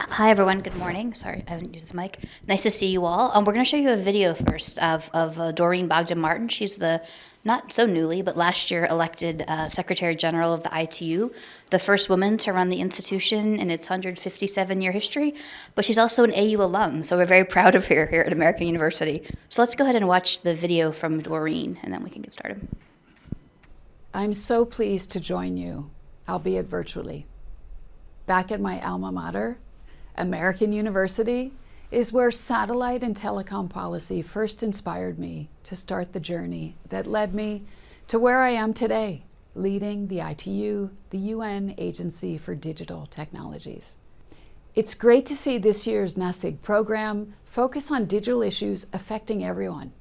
Hi, everyone. Good morning. Sorry, I haven't used this mic. Nice to see you all. We're going to show you a video first of Doreen Bogdan-Martin. She's the, not so newly, but last year elected Secretary General of the ITU, the first woman to run the institution in its 157-year history. But she's also an AU alum, so we're very proud of her here at American University. So let's go ahead and watch the video from Doreen, and then we can get started. I'm so pleased to join you, albeit virtually. Back at my alma mater, American University, is where satellite and telecom policy first inspired me to start the journey that led me to where I am today, leading the ITU, the UN Agency for Digital Technologies. It's great to see this year's NASIG program focus on digital issues affecting everyone.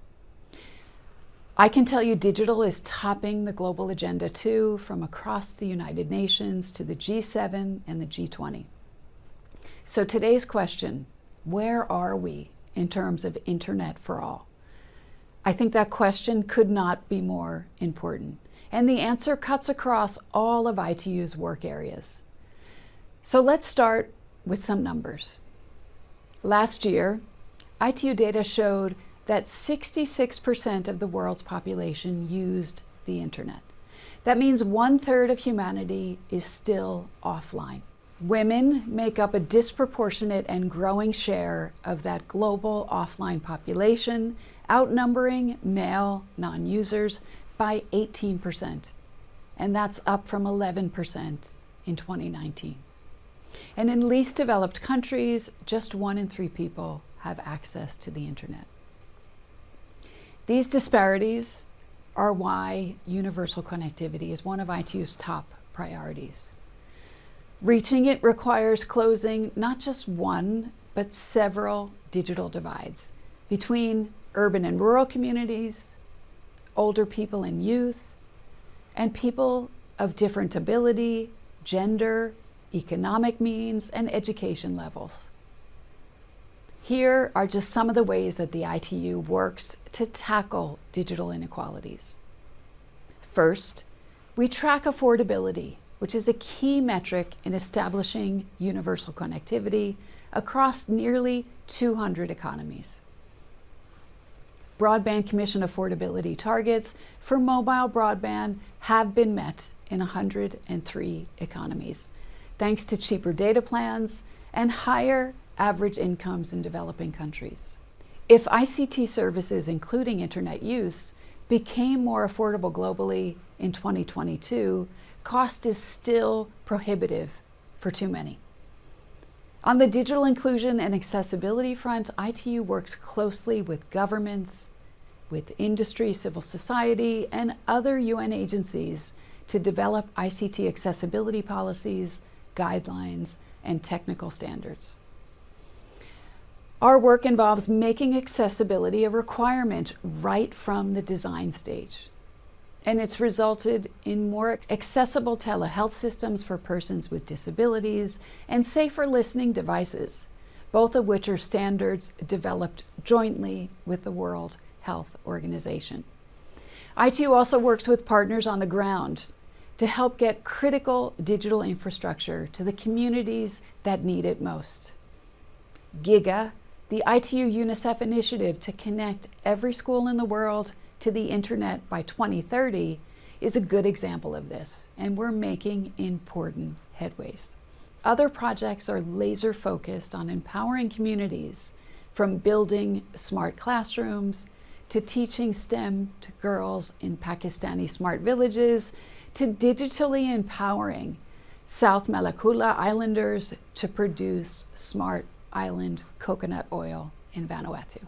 I can tell you digital is topping the global agenda too, from across the United Nations to the G7 and the G20. So today's question, where are we in terms of internet for all? I think that question could not be more important. And the answer cuts across all of ITU's work areas. So let's start with some numbers. Last year, ITU data showed that 66% of the world's population used the internet. That means 1/3 of humanity is still offline. Women make up a disproportionate and growing share of that global offline population, outnumbering male non-users by 18%. And that's up from 11% in 2019. And in least developed countries, just 1 in 3 people have access to the internet. These disparities are why universal connectivity is one of ITU's top priorities. Reaching it requires closing not just one, but several digital divides between urban and rural communities, older people and youth, and people of different ability, gender, economic means, and education levels. Here are just some of the ways that the ITU works to tackle digital inequalities. First, we track affordability, which is a key metric in establishing universal connectivity across nearly 200 economies. Broadband Commission affordability targets for mobile broadband have been met in 103 economies, thanks to cheaper data plans and higher average incomes in developing countries. If ICT services, including internet use, became more affordable globally in 2022, cost is still prohibitive for too many. On the digital inclusion and accessibility front, ITU works closely with governments, with industry, civil society, and other UN agencies to develop ICT accessibility policies, guidelines, and technical standards. Our work involves making accessibility a requirement right from the design stage. And it's resulted in more accessible telehealth systems for persons with disabilities and safer listening devices, both of which are standards developed jointly with the World Health Organization. ITU also works with partners on the ground to help get critical digital infrastructure to the communities that need it most. GIGA, the ITU UNICEF initiative to connect every school in the world to the internet by 2030, is a good example of this, and we're making important headways. Other projects are laser focused on empowering communities, from building smart classrooms to teaching STEM to girls in Pakistani smart villages, to digitally empowering South Malakula Islanders to produce smart island coconut oil in Vanuatu.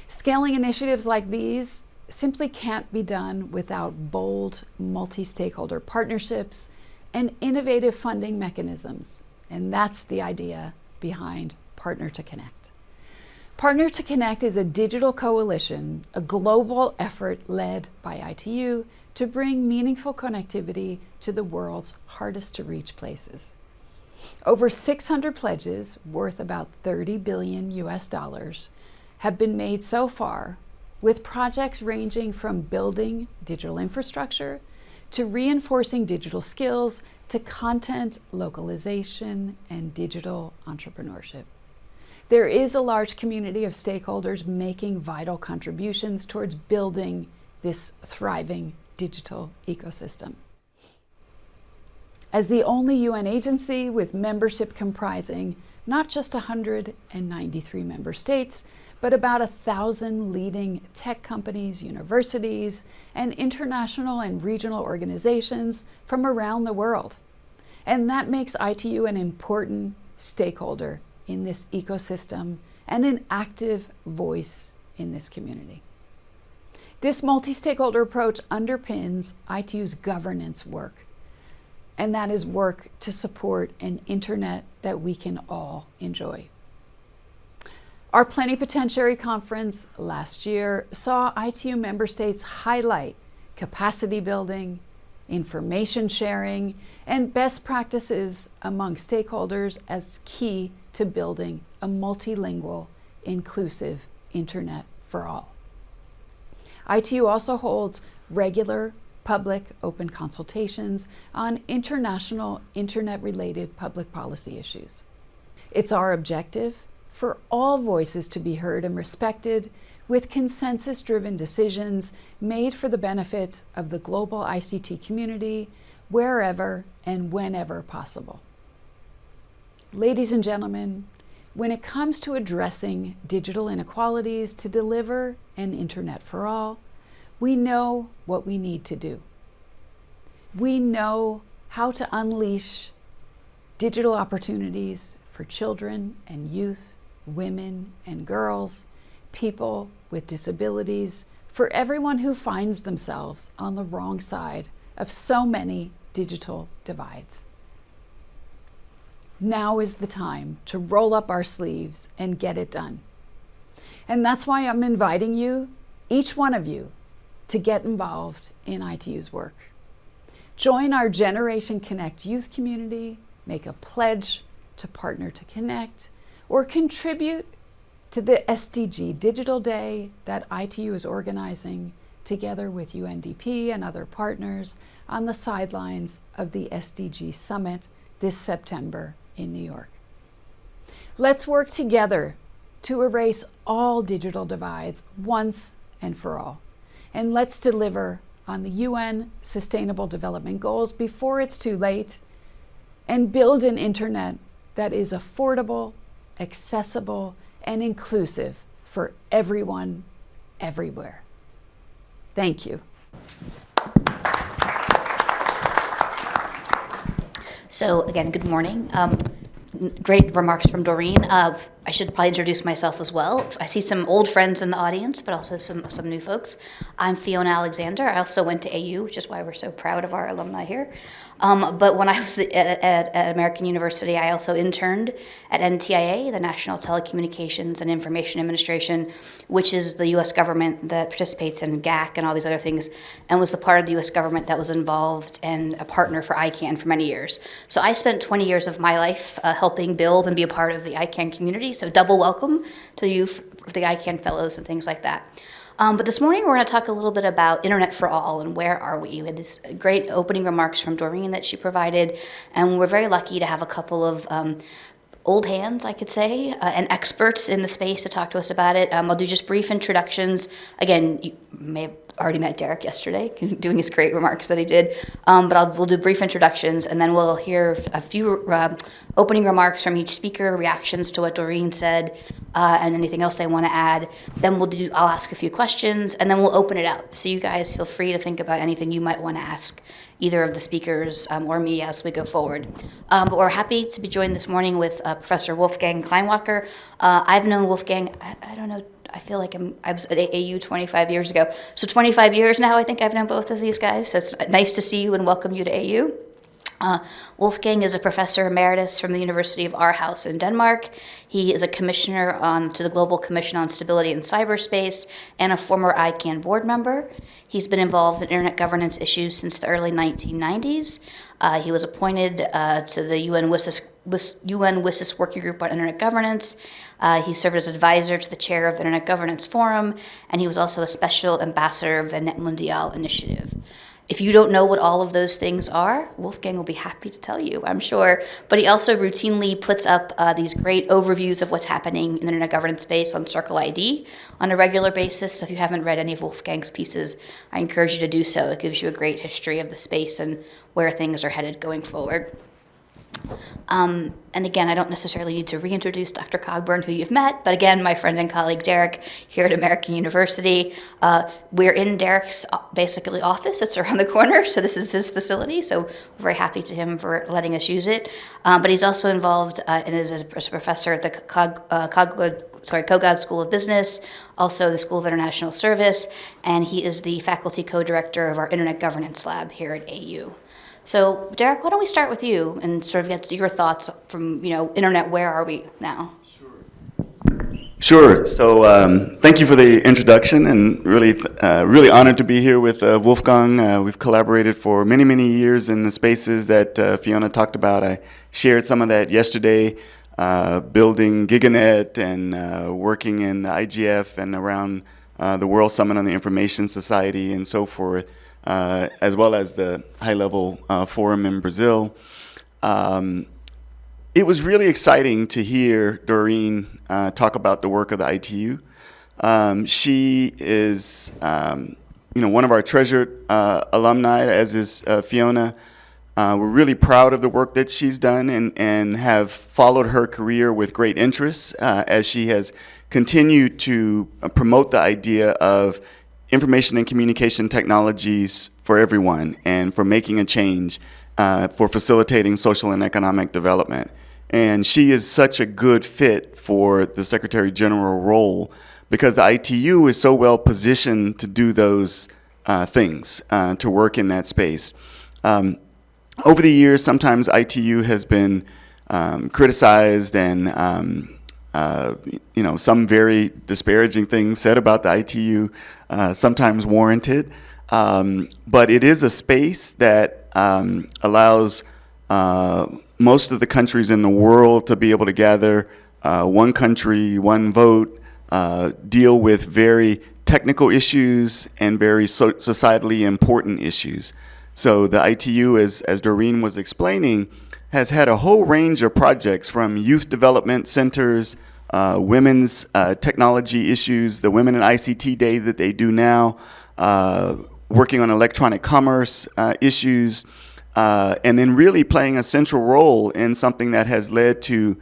Scaling initiatives like these simply can't be done without bold multi-stakeholder partnerships and innovative funding mechanisms. And that's the idea behind Partner to Connect. Partner to Connect is a digital coalition, a global effort led by ITU to bring meaningful connectivity to the world's hardest to reach places. Over 600 pledges worth about $30 billion have been made so far, with projects ranging from building digital infrastructure to reinforcing digital skills to content localization and digital entrepreneurship. There is a large community of stakeholders making vital contributions towards building this thriving digital ecosystem. As the only UN agency with membership comprising not just 193 member states, but about 1,000 leading tech companies, universities, and international and regional organizations from around the world. And that makes ITU an important stakeholder in this ecosystem and an active voice in this community. This multi-stakeholder approach underpins ITU's governance work, and that is work to support an internet that we can all enjoy. Our Plenipotentiary Conference last year saw ITU member states highlight capacity building, information sharing, and best practices among stakeholders as key to building a multilingual, inclusive internet for all. ITU also holds regular public open consultations on international internet-related public policy issues. It's our objective for all voices to be heard and respected, with consensus-driven decisions made for the benefit of the global ICT community wherever and whenever possible. Ladies and gentlemen, when it comes to addressing digital inequalities to deliver an internet for all, we know what we need to do. We know how to unleash digital opportunities for children and youth, women and girls, people with disabilities, for everyone who finds themselves on the wrong side of so many digital divides. Now is the time to roll up our sleeves and get it done. And that's why I'm inviting you, each one of you, to get involved in ITU's work. Join our Generation Connect youth community, make a pledge to partner to connect, or contribute to the SDG Digital Day that ITU is organizing together with UNDP and other partners on the sidelines of the SDG Summit this September in New York. Let's work together to erase all digital divides once and for all. And let's deliver on the UN Sustainable Development Goals before it's too late, and build an internet that is affordable, accessible, and inclusive for everyone, everywhere. Thank you. So again, good morning. Great remarks from Doreen. I should probably introduce myself as well. I see some old friends in the audience, but also some new folks. I'm Fiona Alexander. I also went to AU, which is why we're so proud of our alumni here. But when I was at American University, I also interned at NTIA, the National Telecommunications and Information Administration, which is the U.S. government that participates in GAC and all these other things, and was the part of the U.S. government that was involved and a partner for ICANN for many years. So I spent 20 years of my life helping build and be a part of the ICANN community. So double welcome to you for the ICANN fellows and things like that. But this morning we're going to talk a little bit about Internet for All and where are we. We had this great opening remarks from Doreen that she provided, and we're very lucky to have a couple of old hands, I could say, and experts in the space to talk to us about it. I'll do just brief introductions. Again, you may have already met Derrick yesterday, doing his great remarks that he did. But we'll do brief introductions, and then we'll hear a few opening remarks from each speaker, reactions to what Doreen said, and anything else they want to add. Then I'll ask a few questions, and then we'll open it up. So you guys feel free to think about anything you might want to ask either of the speakers or me as we go forward. But we're happy to be joined this morning with Professor Wolfgang Kleinwächter. I've known Wolfgang, I don't know, I feel like I was at AU 25 years ago. So 25 years now, I think I've known both of these guys. So it's nice to see you and welcome you to AU. Wolfgang is a professor emeritus from the University of Aarhus in Denmark. He is a commissioner to the Global Commission on Stability in Cyberspace and a former ICANN board member. He's been involved in internet governance issues since the early 1990s. He was appointed to the UN WSIS Working Group on Internet Governance. He served as advisor to the chair of the Internet Governance Forum, and he was also a special ambassador of the Net Mundial initiative. If you don't know what all of those things are, Wolfgang will be happy to tell you, I'm sure. But he also routinely puts up these great overviews of what's happening in the internet governance space on Circle ID on a regular basis. So if you haven't read any of Wolfgang's pieces, I encourage you to do so. It gives you a great history of the space and where things are headed going forward. And again, I don't necessarily need to reintroduce Dr. Cogburn, who you've met, but again, my friend and colleague Derrick here at American University. We're in Derrick's basically office. It's around the corner, so this is his facility, so we're very happy to him for letting us use it. But he's also involved and is as a professor at the Kogod School of Business, also the School of International Service, and he is the faculty co-director of our Internet Governance Lab here at AU. So, Derrick, why don't we start with you and sort of get your thoughts from, internet, where are we now? Sure. So thank you for the introduction, and really honored to be here with Wolfgang. We've collaborated for many, many years in the spaces that Fiona talked about. I shared some of that yesterday, building GigaNet and working in the IGF and around the World Summit on the Information Society and so forth. As well as the high-level forum in Brazil. It was really exciting to hear Doreen talk about the work of the ITU. She is, one of our treasured alumni, as is Fiona. We're really proud of the work that she's done and have followed her career with great interest as she has continued to promote the idea of information and communication technologies for everyone and for making a change, for facilitating social and economic development. And she is such a good fit for the Secretary General role because the ITU is so well positioned to do those things, to work in that space. Over the years, sometimes ITU has been criticized and some very disparaging things said about the ITU, sometimes warranted. But it is a space that allows most of the countries in the world to be able to gather one country, one vote, deal with very technical issues and very societally important issues. So the ITU, as Doreen was explaining, has had a whole range of projects from youth development centers, women's technology issues, the Women in ICT Day that they do now, working on electronic commerce issues, and then really playing a central role in something that has led to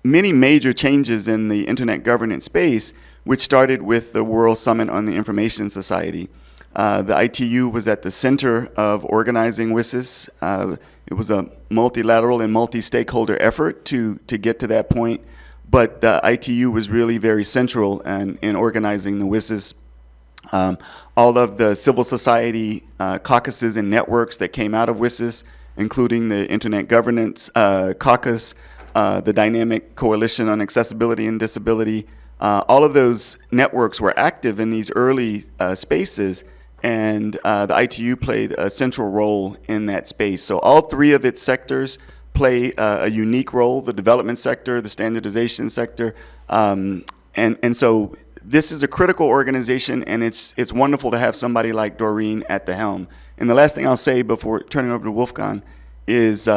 many major changes in the internet governance space, which started with the World Summit on the Information Society. The ITU was at the center of organizing WSIS. It was a multilateral and multi-stakeholder effort to get to that point, but the ITU was really very central in organizing the WSIS. All of the civil society caucuses and networks that came out of WSIS, including the Internet Governance Caucus, the Dynamic Coalition on Accessibility and Disability, all of those networks were active in these early spaces, and the ITU played a central role in that space. So all three of its sectors play a unique role: the development sector, the standardization sector, and so this is a critical organization, and it's wonderful to have somebody like Doreen at the helm. And the last thing I'll say before turning over to Wolfgang is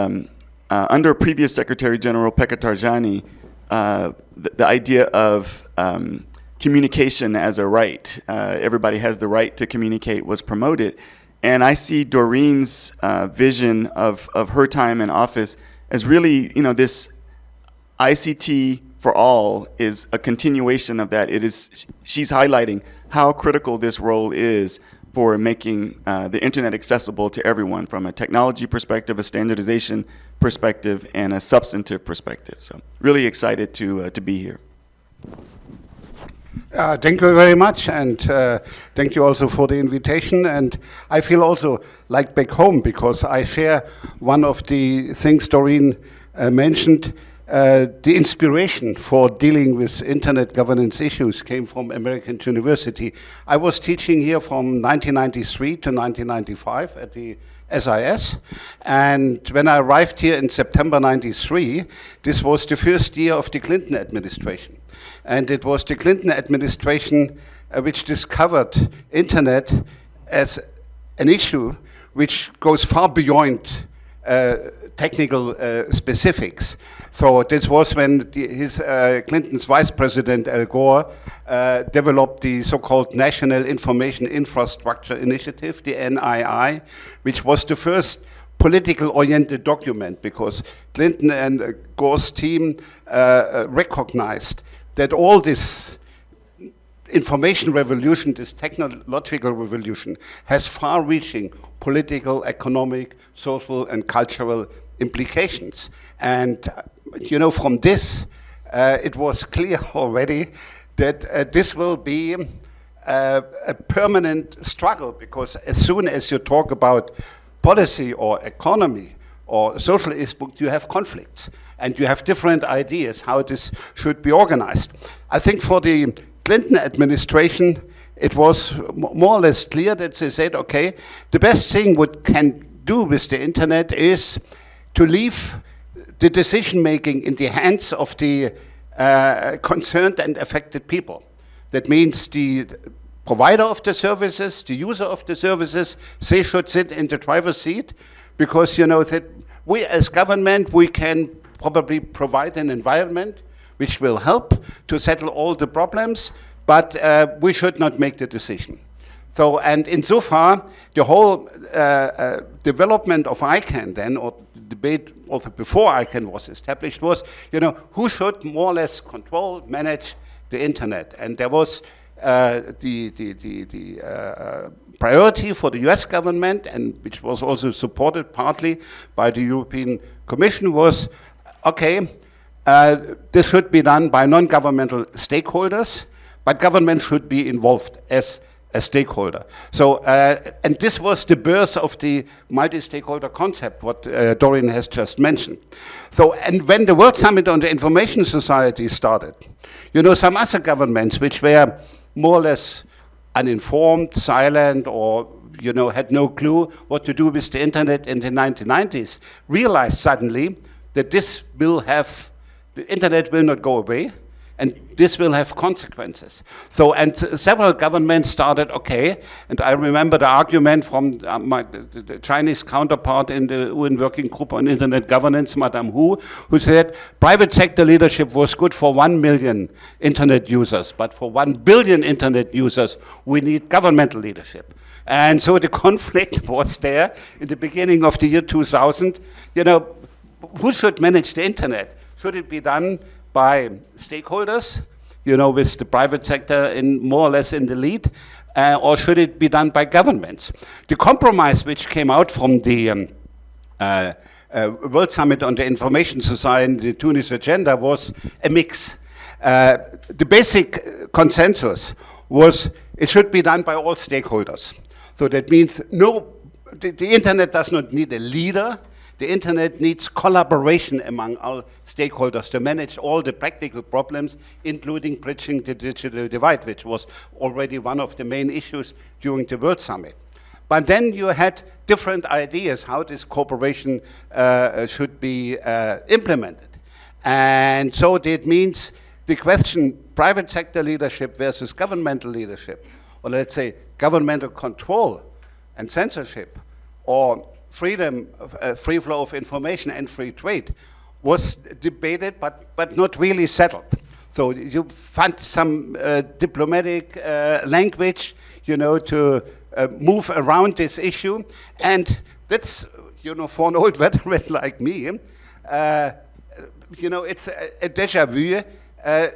under previous Secretary General Pekka Tarjani, the idea of communication as a right, everybody has the right to communicate, was promoted. And I see Doreen's vision of her time in office as really, this ICT for all is a continuation of that. She's highlighting how critical this role is for making the internet accessible to everyone from a technology perspective, a standardization perspective, and a substantive perspective. So really excited to be here. Thank you very much, and thank you also for the invitation. And I feel also like back home because I share one of the things Doreen mentioned. The inspiration for dealing with internet governance issues came from American University. I was teaching here from 1993 to 1995 at the SIS, and when I arrived here in September 93, this was the first year of the Clinton administration. And it was the Clinton administration which discovered internet as an issue which goes far beyond technical specifics. So this was when Clinton's vice president, Al Gore, developed the so-called National Information Infrastructure Initiative, the NII, which was the first political-oriented document, because Clinton and Gore's team recognized that all this information revolution, this technological revolution, has far-reaching political, economic, social, and cultural implications. And, from this, it was clear already that this will be a permanent struggle, because as soon as you talk about policy or economy or social issues, you have conflicts, and you have different ideas how this should be organized. I think for the Clinton administration, it was more or less clear that they said, okay, the best thing we can do with the internet is to leave the decision-making in the hands of the concerned and affected people. That means the provider of the services, the user of the services, they should sit in the driver's seat, because that we as government, we can probably provide an environment which will help to settle all the problems, but we should not make the decision. So, and insofar, the whole development of ICANN then, or the debate also before ICANN was established, was, who should more or less control, manage the internet. And there was the priority for the US government, and which was also supported partly by the European Commission, was, okay, this should be done by non-governmental stakeholders, but government should be involved as a stakeholder. So, and this was the birth of the multi-stakeholder concept, what Doreen has just mentioned. So, and when the World Summit on the Information Society started, some other governments which were more or less uninformed, silent, or had no clue what to do with the internet in the 1990s, realized suddenly that the internet will not go away, and this will have consequences. So, and several governments started, okay, and I remember the argument from the Chinese counterpart in the UN Working Group on Internet Governance, Madame Hu, who said private sector leadership was good for 1 million internet users, but for 1 billion internet users, we need governmental leadership. And so the conflict was there in the beginning of the year 2000. Who should manage the internet? Should it be done by stakeholders, with the private sector more or less in the lead, or should it be done by governments? The compromise which came out from the World Summit on the Information Society, the Tunis agenda, was a mix. The basic consensus was it should be done by all stakeholders. So that means the internet does not need a leader. The internet needs collaboration among all stakeholders to manage all the practical problems, including bridging the digital divide, which was already one of the main issues during the World Summit. But then you had different ideas how this cooperation should be implemented. And so that means the question private sector leadership versus governmental leadership, or let's say governmental control and censorship, or freedom, free flow of information and free trade, was debated but not really settled. So you find some diplomatic language, to move around this issue, and that's, for an old veteran like me, it's a déjà vu.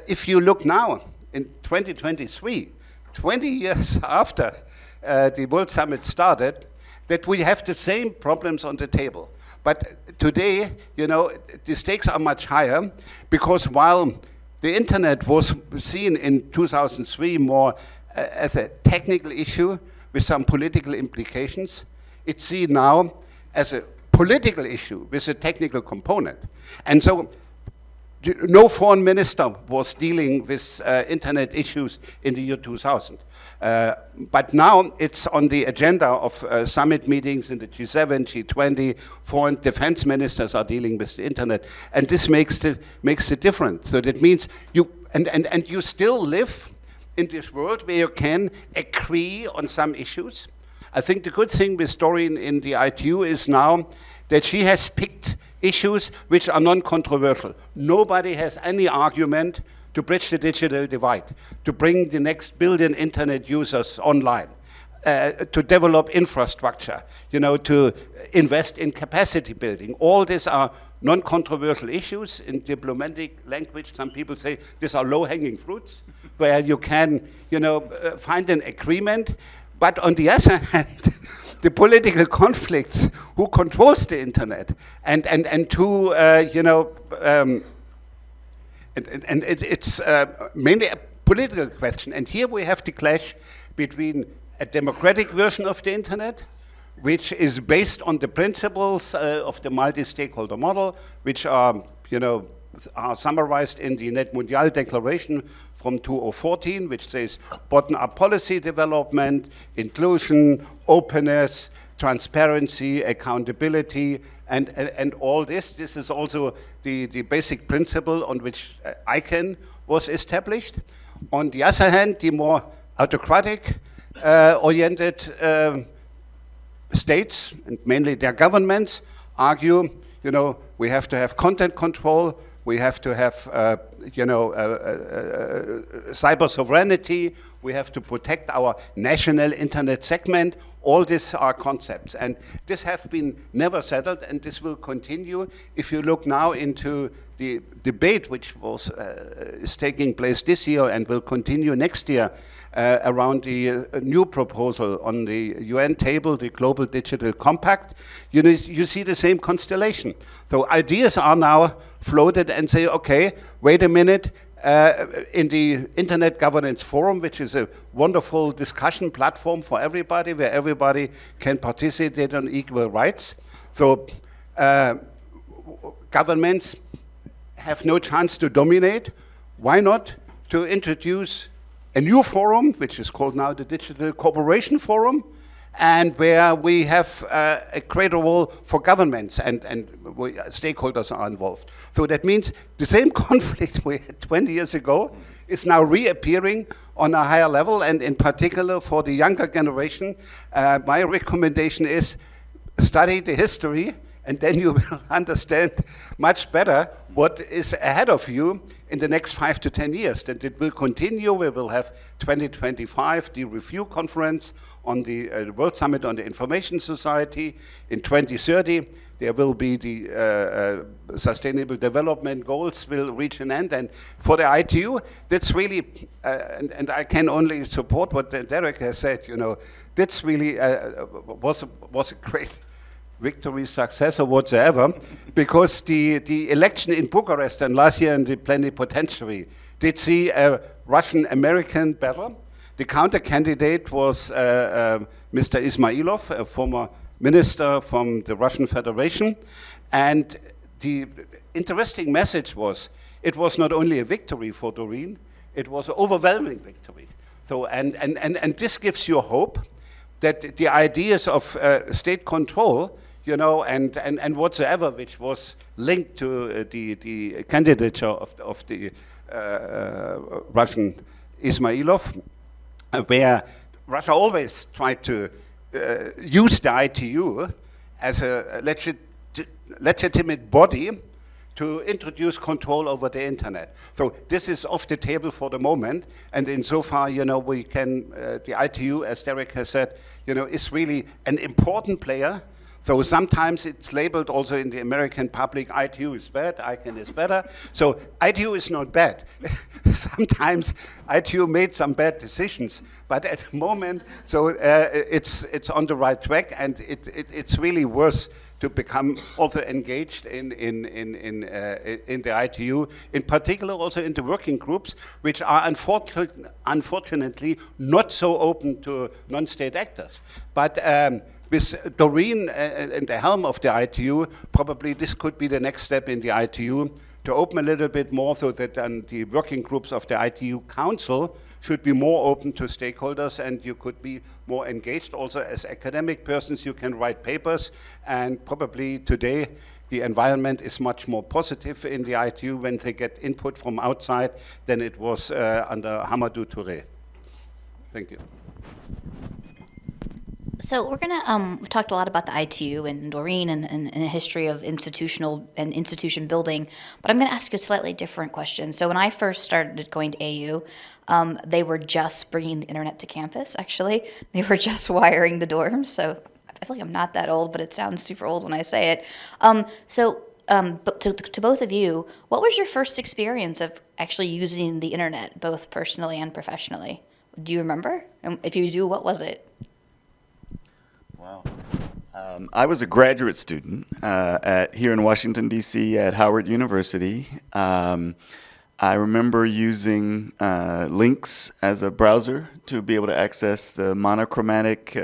If you look now in 2023, 20 years after the World Summit started, that we have the same problems on the table. But today, the stakes are much higher, because while the internet was seen in 2003 more as a technical issue with some political implications, it's seen now as a political issue with a technical component. And so no foreign minister was dealing with internet issues in the year 2000. But now it's on the agenda of summit meetings in the G7, G20. Foreign defense ministers are dealing with the internet. And this makes it different. So that means you still live in this world where you can agree on some issues, I think the good thing with Doreen in the ITU is now that she has picked issues which are non-controversial. Nobody has any argument to bridge the digital divide, to bring the next billion internet users online, to develop infrastructure, to invest in capacity building. All these are non-controversial issues. In diplomatic language, some people say these are low-hanging fruits, where you can, find an agreement. But on the other hand, the political conflicts, who controls the internet, and who, and it's mainly a political question. And here we have the clash between a democratic version of the internet, which is based on the principles of the multi-stakeholder model, which are, are summarized in the Net Mundial Declaration from 2014, which says bottom-up policy development, inclusion, openness, transparency, accountability, and all this. This is also the basic principle on which ICANN was established. On the other hand, the more autocratic oriented states, and mainly their governments, argue, we have to have content control, we have to have, cyber sovereignty, we have to protect our national internet segment. All these are concepts, and this have been never settled, and this will continue. If you look now into the debate which is taking place this year and will continue next year around the new proposal on the UN table, the Global Digital Compact, you see the same constellation. So ideas are now floated and say, okay, wait a minute, in the Internet Governance Forum, which is a wonderful discussion platform for everybody, where everybody can participate on equal rights. So governments have no chance to dominate. Why not to introduce a new forum, which is called now the Digital Cooperation Forum, and where we have a greater role for governments and stakeholders are involved. So that means the same conflict we had 20 years ago is now reappearing on a higher level, and in particular for the younger generation, my recommendation is study the history, and then you will understand much better what is ahead of you in the next 5 to 10 years. That it will continue. We will have 2025, the review conference on the World Summit on the Information Society. In 2030, there will be the Sustainable Development Goals will reach an end. And for the ITU, that's really, and I can only support what Derrick has said, that's really was a great victory, success, or whatsoever, because the election in Bucharest and last year in the plenipotentiary did see a Russian-American battle. The counter-candidate was Mr. Ismailov, a former minister from the Russian Federation. And the interesting message was, it was not only a victory for Doreen, it was an overwhelming victory. So, and this gives you hope that the ideas of state control, and whatsoever, which was linked to the candidature of the Russian Ismailov, where Russia always tried to use the ITU as a legitimate body to introduce control over the internet. So this is off the table for the moment, and insofar, we can, the ITU, as Derrick has said, is really an important player. So sometimes it's labeled also in the American public, ITU is bad, ICANN is better. So ITU is not bad. Sometimes ITU made some bad decisions, but at the moment, so it's on the right track, and it's really worth to become also engaged in the ITU, in particular also in the working groups, which are unfortunately not so open to non-state actors. But with Doreen in the helm of the ITU, probably this could be the next step in the ITU to open a little bit more, so that the working groups of the ITU Council should be more open to stakeholders, and you could be more engaged. Also as academic persons, you can write papers, and probably today the environment is much more positive in the ITU when they get input from outside than it was under Hamadou Touré. Thank you. So we're gonna we've talked a lot about the ITU and Doreen and a history of institution building, but I'm gonna ask you a slightly different question. So when I first started going to AU, they were just bringing the internet to campus. Actually, they were just wiring the dorms. So I feel like I'm not that old, but it sounds super old when I say it. But to both of you, what was your first experience of actually using the internet, both personally and professionally? Do you remember? And if you do, what was it? Wow. I was a graduate student here in Washington, D.C. at Howard University. I remember using links as a browser to be able to access the monochromatic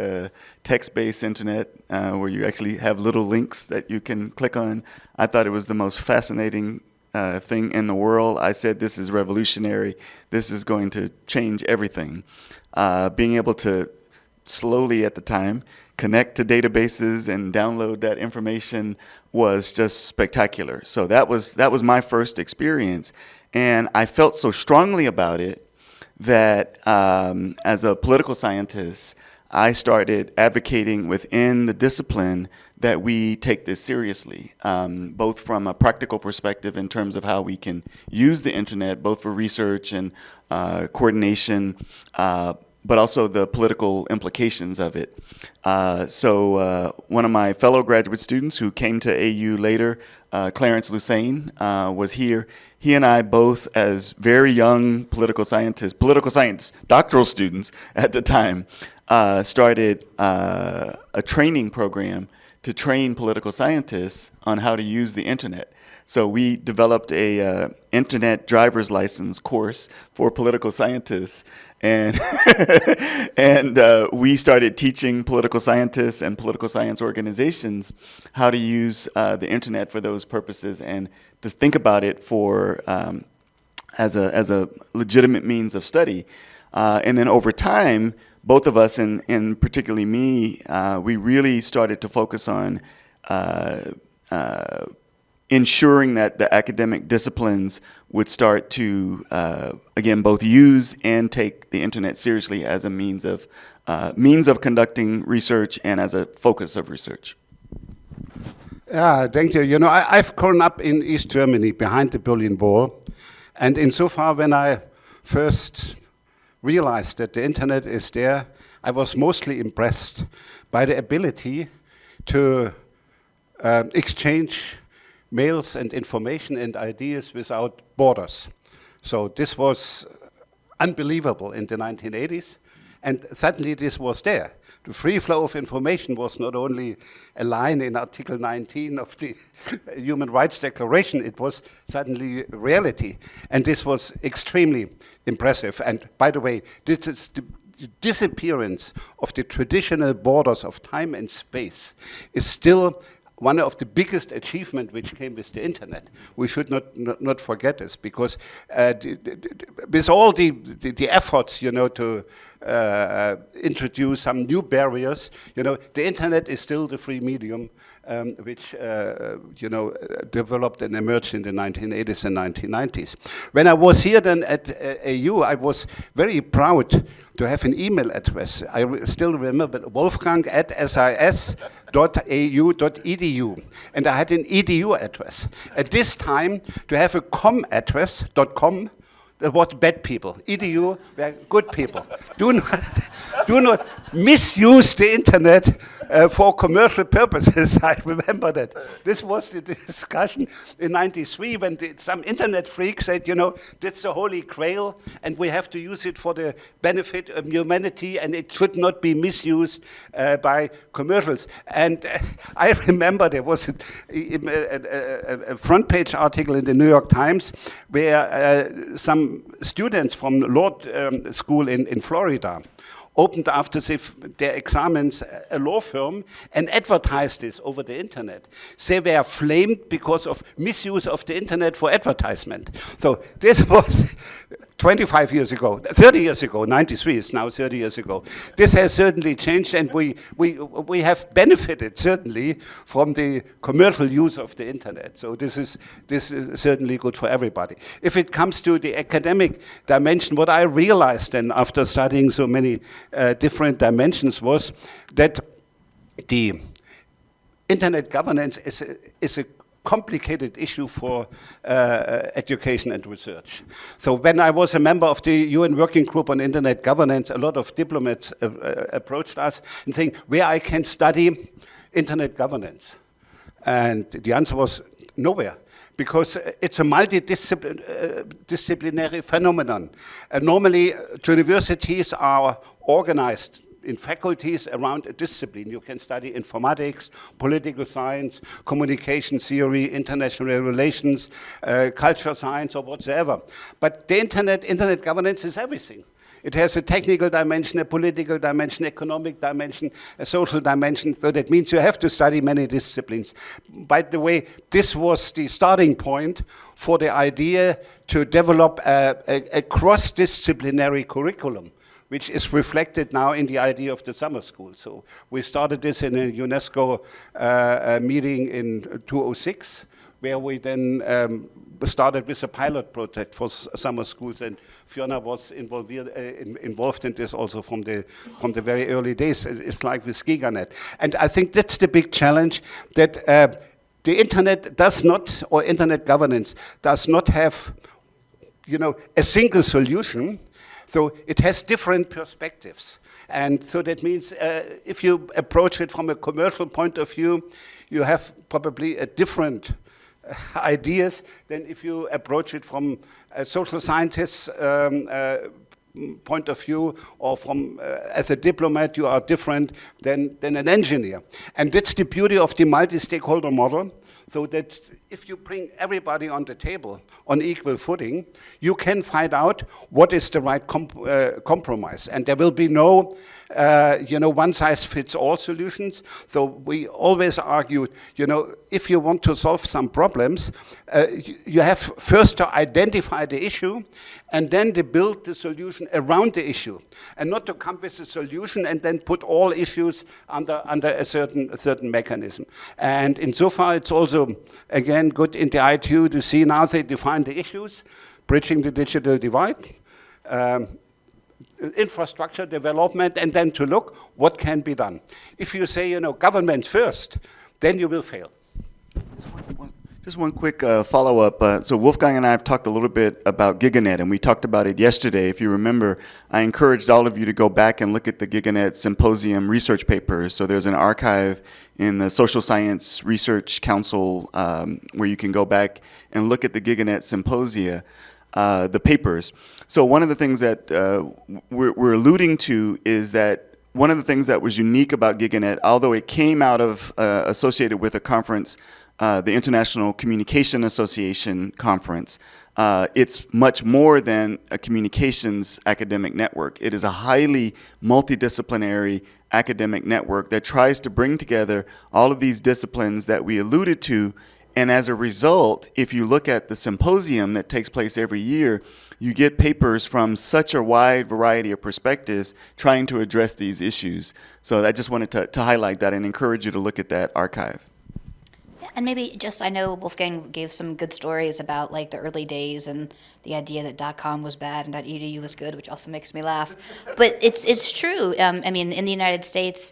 text-based internet where you actually have little links that you can click on. I thought it was the most fascinating thing in the world. I said, this is revolutionary. This is going to change everything. Being able to slowly at the time connect to databases and download that information was just spectacular. So that was my first experience. And I felt so strongly about it that as a political scientist, I started advocating within the discipline that we take this seriously, both from a practical perspective in terms of how we can use the internet, both for research and coordination, but also the political implications of it. So one of my fellow graduate students who came to AU later, Clarence Lucene, was here. He and I both, as very young political science doctoral students at the time, started a training program to train political scientists on how to use the internet. So we developed a internet driver's license course for political scientists, and we started teaching political scientists and political science organizations how to use the internet for those purposes and to think about it for as a legitimate means of study. And then over time, both of us, and particularly me, we really started to focus on ensuring that the academic disciplines would start to, again, both use and take the internet seriously as a means of conducting research and as a focus of research. Yeah, thank you. You know, I've grown up in East Germany behind the Berlin Wall, and insofar when I first realized that the internet is there, I was mostly impressed by the ability to exchange mails and information and ideas without borders. So this was unbelievable in the 1980s, and suddenly this was there. The free flow of information was not only a line in Article 19 of the Human Rights Declaration, it was suddenly reality. And this was extremely impressive. And by the way, this is the disappearance of the traditional borders of time and space is still one of the biggest achievements which came with the internet. We should not forget this, because with all the efforts, you know, to introduce some new barriers, you know, the internet is still the free medium which you know, developed and emerged in the 1980s and 1990s. When I was here then at AU, I was very proud to have an email address. I still remember Wolfgang at sis.au.edu, and I had an edu address. At this time, to have a com address, .com, that was bad people. Edu were good people. Do not misuse the internet for commercial purposes. I remember that. This was the discussion in '93 when some internet freak said, you know, that's the holy grail and we have to use it for the benefit of humanity and it should not be misused by commercials. And I remember there was a front page article in the New York Times where some students from Lord School in Florida opened after their examens a law firm and advertised this over the internet. They were flamed because of misuse of the internet for advertisement. So this was 25 years ago, 30 years ago, 93 is now 30 years ago. This has certainly changed, and we have benefited certainly from the commercial use of the internet. So this is certainly good for everybody. If it comes to the academic dimension, what I realized then after studying so many different dimensions was that the internet governance is a complicated issue for education and research. So when I was a member of the UN Working Group on Internet Governance, a lot of diplomats approached us and saying, where I can study internet governance. And the answer was nowhere, because it's a multidisciplinary phenomenon. Normally, universities are organized in faculties around a discipline. You can study informatics, political science, communication theory, international relations, culture science, or whatsoever. But the internet governance is everything. It has a technical dimension, a political dimension, economic dimension, a social dimension, so that means you have to study many disciplines. By the way, this was the starting point for the idea to develop a cross-disciplinary curriculum, which is reflected now in the idea of the summer school. So we started this in a UNESCO meeting in 2006, where we then started with a pilot project for summer schools, and Fiona was involved in this also from the very early days. It's like with GigaNet. And I think that's the big challenge, that the internet does not, or internet governance does not have, a single solution. So it has different perspectives. And so that means if you approach it from a commercial point of view, you have probably a different ideas than if you approach it from a social scientist's point of view, or from as a diplomat, you are different than an engineer. And that's the beauty of the multi-stakeholder model, so that if you bring everybody on the table on equal footing, you can find out what is the right compromise. And there will be no, one-size-fits-all solutions. So we always argued, if you want to solve some problems, you have first to identify the issue, and then to build the solution around the issue, and not to come with a solution and then put all issues under a certain mechanism. And insofar, it's also, again, good in the ITU to see now they define the issues, bridging the digital divide, infrastructure development, and then to look what can be done. If you say, government first, then you will fail. Just one quick follow-up. So Wolfgang and I have talked a little bit about GigaNet, and we talked about it yesterday. If you remember, I encouraged all of you to go back and look at the GigaNet Symposium research papers. So there's an archive in the Social Science Research Council where you can go back and look at the GigaNet Symposia, the papers. So one of the things that we're alluding to is that one of the things that was unique about GigaNet, although it came out of associated with a conference, the International Communication Association conference, it's much more than a communications academic network. It is a highly multidisciplinary academic network that tries to bring together all of these disciplines that we alluded to. And as a result, if you look at the symposium that takes place every year, you get papers from such a wide variety of perspectives trying to address these issues. So I just wanted to highlight that and encourage you to look at that archive. And maybe I know Wolfgang gave some good stories about like the early days and the idea that .com was bad and .edu was good, which also makes me laugh. But it's true. I mean, in the United States,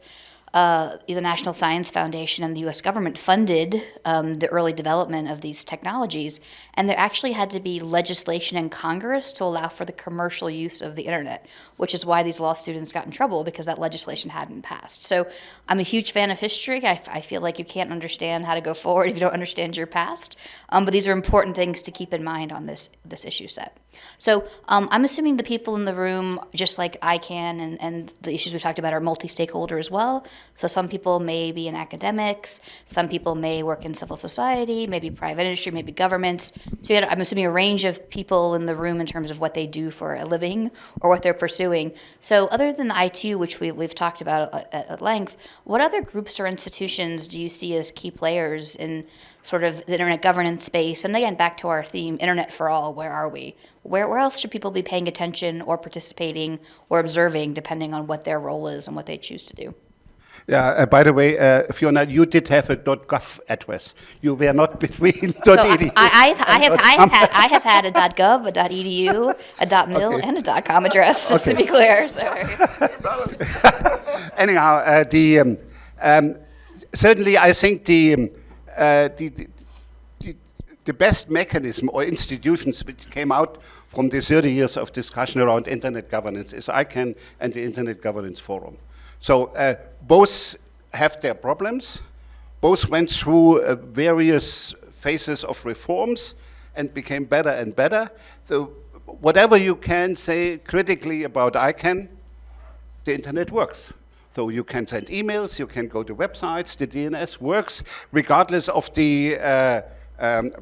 the National Science Foundation and the U.S. government funded the early development of these technologies, and there actually had to be legislation in Congress to allow for the commercial use of the internet, which is why these law students got in trouble, because that legislation hadn't passed. So I'm a huge fan of history. I feel like you can't understand how to go forward if you don't understand your past, but these are important things to keep in mind on this issue set. So I'm assuming the people in the room, just like ICANN and the issues we talked about, are multi-stakeholder as well. So some people may be in academics, some people may work in civil society, maybe private industry, maybe governments. So you had, I'm assuming, a range of people in the room in terms of what they do for a living or what they're pursuing. So other than the ITU, which we've talked about at length, what other groups or institutions do you see as key players in sort of the internet governance space? And again, back to our theme, Internet for All, where are we? Where else should people be paying attention or participating or observing, depending on what their role is and what they choose to do? Yeah, by the way, Fiona, you did have a .gov address. You were not between So .edu. I have had a .gov, a .edu, a .mil, Okay. and a .com address, just to be clear. So. Anyhow, certainly I think the best mechanism or institutions which came out from the 30 years of discussion around internet governance is ICANN and the Internet Governance Forum. So both have their problems, both went through various phases of reforms and became better and better. So whatever you can say critically about ICANN, the internet works. So you can send emails, you can go to websites, the DNS works regardless of the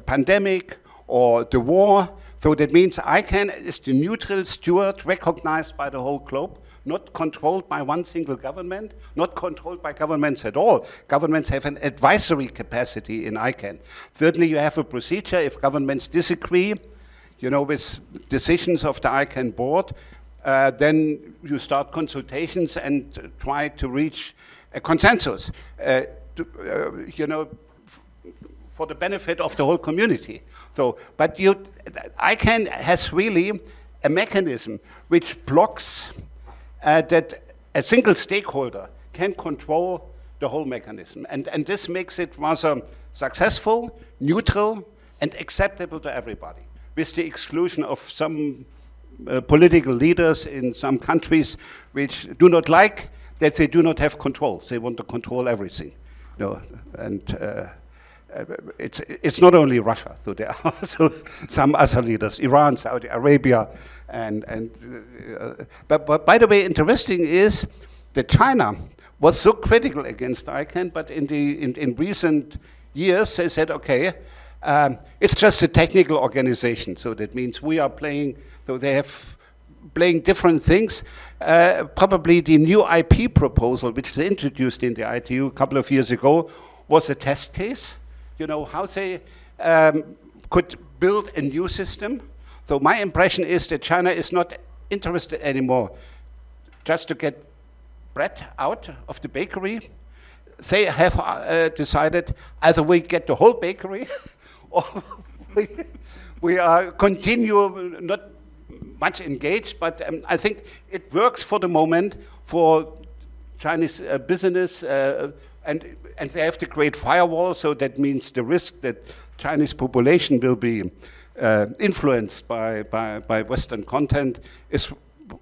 pandemic or the war. So that means ICANN is the neutral steward recognized by the whole globe, not controlled by one single government, not controlled by governments at all. Governments have an advisory capacity in ICANN. Certainly you have a procedure if governments disagree, with decisions of the ICANN board, then you start consultations and try to reach a consensus, for the benefit of the whole community. So, but ICANN has really a mechanism which blocks that a single stakeholder can control the whole mechanism. And this makes it rather successful, neutral, and acceptable to everybody, with the exclusion of some political leaders in some countries which do not like that they do not have control. They want to control everything. It's not only Russia, so there are also some other leaders, Iran, Saudi Arabia, but by the way, interesting is that China was so critical against ICANN, but in recent years they said, okay, it's just a technical organization, so that means we are playing, so they have playing different things. Probably the new IP proposal, which they introduced in the ITU a couple of years ago, was a test case. How they could build a new system. So my impression is that China is not interested anymore just to get bread out of the bakery. They have decided either we get the whole bakery or we are continue not much engaged, but I think it works for the moment for Chinese business and they have to create firewall, so that means the risk that Chinese population will be influenced by Western content is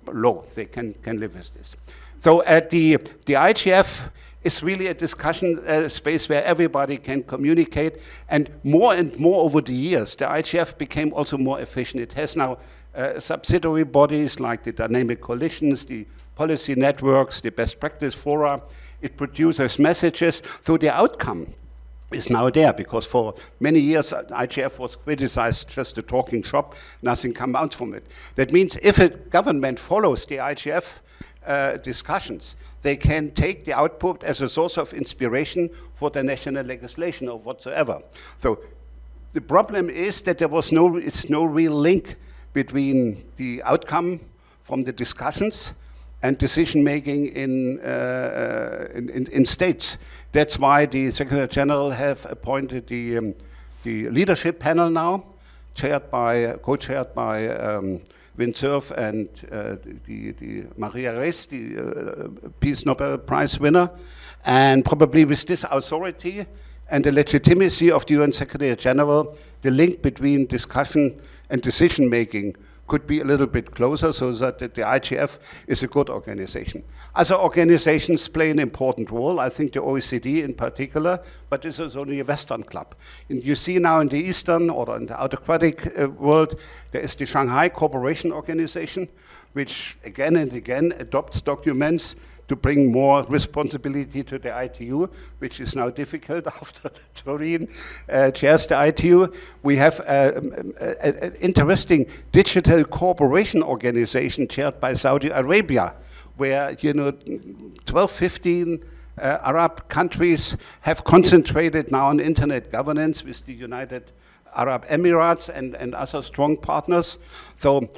low. They can live with this. So the IGF is really a discussion space where everybody can communicate, and more over the years, the IGF became also more efficient. It has now subsidiary bodies like the dynamic coalitions, the policy networks, the best practice fora. It produces messages, so the outcome is now there, because for many years IGF was criticized just a talking shop, nothing come out from it. That means if a government follows the IGF discussions, they can take the output as a source of inspiration for the national legislation or whatsoever. So the problem is that there was no real link between the outcome from the discussions and decision-making in states. That's why the Secretary General have appointed the leadership panel now, co-chaired by Win Cerf and the Maria Reis, the Peace Nobel Prize winner. And probably with this authority and the legitimacy of the UN Secretary General, the link between discussion and decision-making could be a little bit closer, so that the IGF is a good organization. Other organizations play an important role, I think the OECD in particular, but this is only a Western club. And you see now in the Eastern or in the autocratic world, there is the Shanghai Cooperation Organization, which again and again adopts documents to bring more responsibility to the ITU, which is now difficult after Doreen chairs the ITU. We have an interesting digital cooperation organization chaired by Saudi Arabia, where 12, 15 Arab countries have concentrated now on internet governance with the United Arab Emirates and other strong partners. So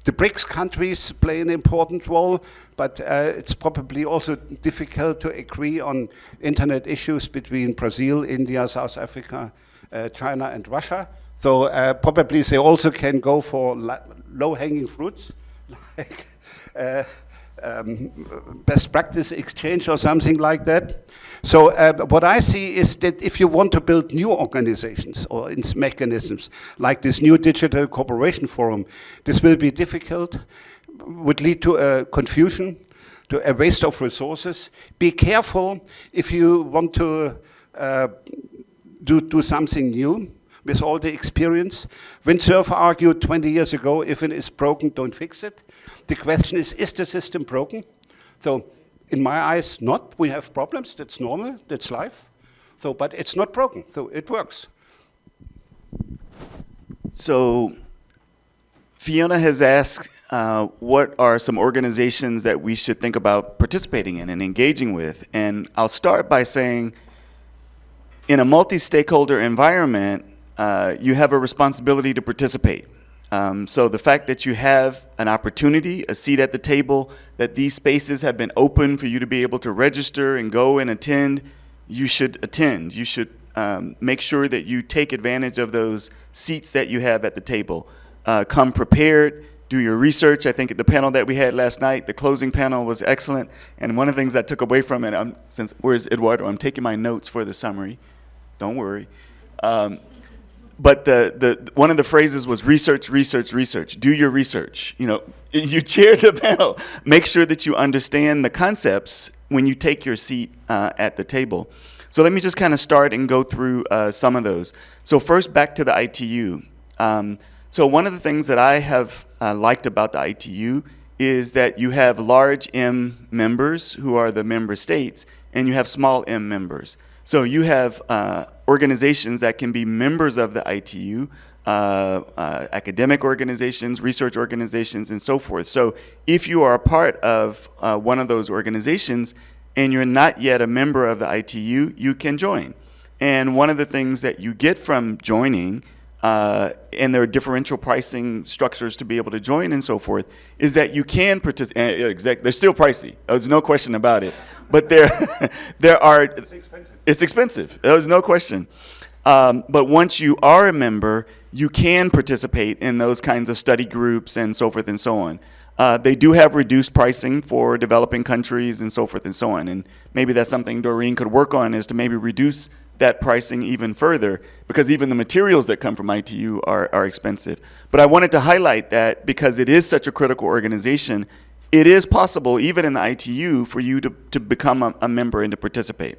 the BRICS countries play an important role, but it's probably also difficult to agree on internet issues between Brazil, India, South Africa, China, and Russia. So probably they also can go for low-hanging fruits, like best practice exchange or something like that. So what I see is that if you want to build new organizations or mechanisms like this new digital cooperation forum, this will be difficult, would lead to confusion, to a waste of resources. Be careful if you want to do something new with all the experience. Windsurf argued 20 years ago, if it is broken, don't fix it. The question is the system broken? So in my eyes, not. We have problems, that's normal, that's life. So, but it's not broken, so it works. So Fiona has asked what are some organizations that we should think about participating in and engaging with. And I'll start by saying, in a multi-stakeholder environment, you have a responsibility to participate. So the fact that you have an opportunity, a seat at the table, that these spaces have been open for you to be able to register and go and attend, you should attend. You should make sure that you take advantage of those seats that you have at the table. Come prepared, do your research. I think at the panel that we had last night, the closing panel was excellent. And one of the things I took away from it, where's Eduardo? I'm taking my notes for the summary. Don't worry. But one of the phrases was research, research, research. Do your research. You chair the panel. Make sure that you understand the concepts when you take your seat at the table. So let me just kind of start and go through some of those. So first, back to the ITU. So one of the things that I have liked about the ITU is that you have large M members who are the member states, and you have small M members. So you have organizations that can be members of the ITU, academic organizations, research organizations, and so forth. So if you are a part of one of those organizations and you're not yet a member of the ITU, you can join. And one of the things that you get from joining, and there are differential pricing structures to be able to join and so forth, is that you can participate. Exactly, they're still pricey. There's no question about it. But there are. It's expensive. It's expensive. There's no question. But once you are a member, you can participate in those kinds of study groups and so forth and so on. They do have reduced pricing for developing countries and so forth and so on. And maybe that's something Doreen could work on, is to maybe reduce that pricing even further, because even the materials that come from ITU are expensive. But I wanted to highlight that because it is such a critical organization, it is possible, even in the ITU, for you to become a member and to participate.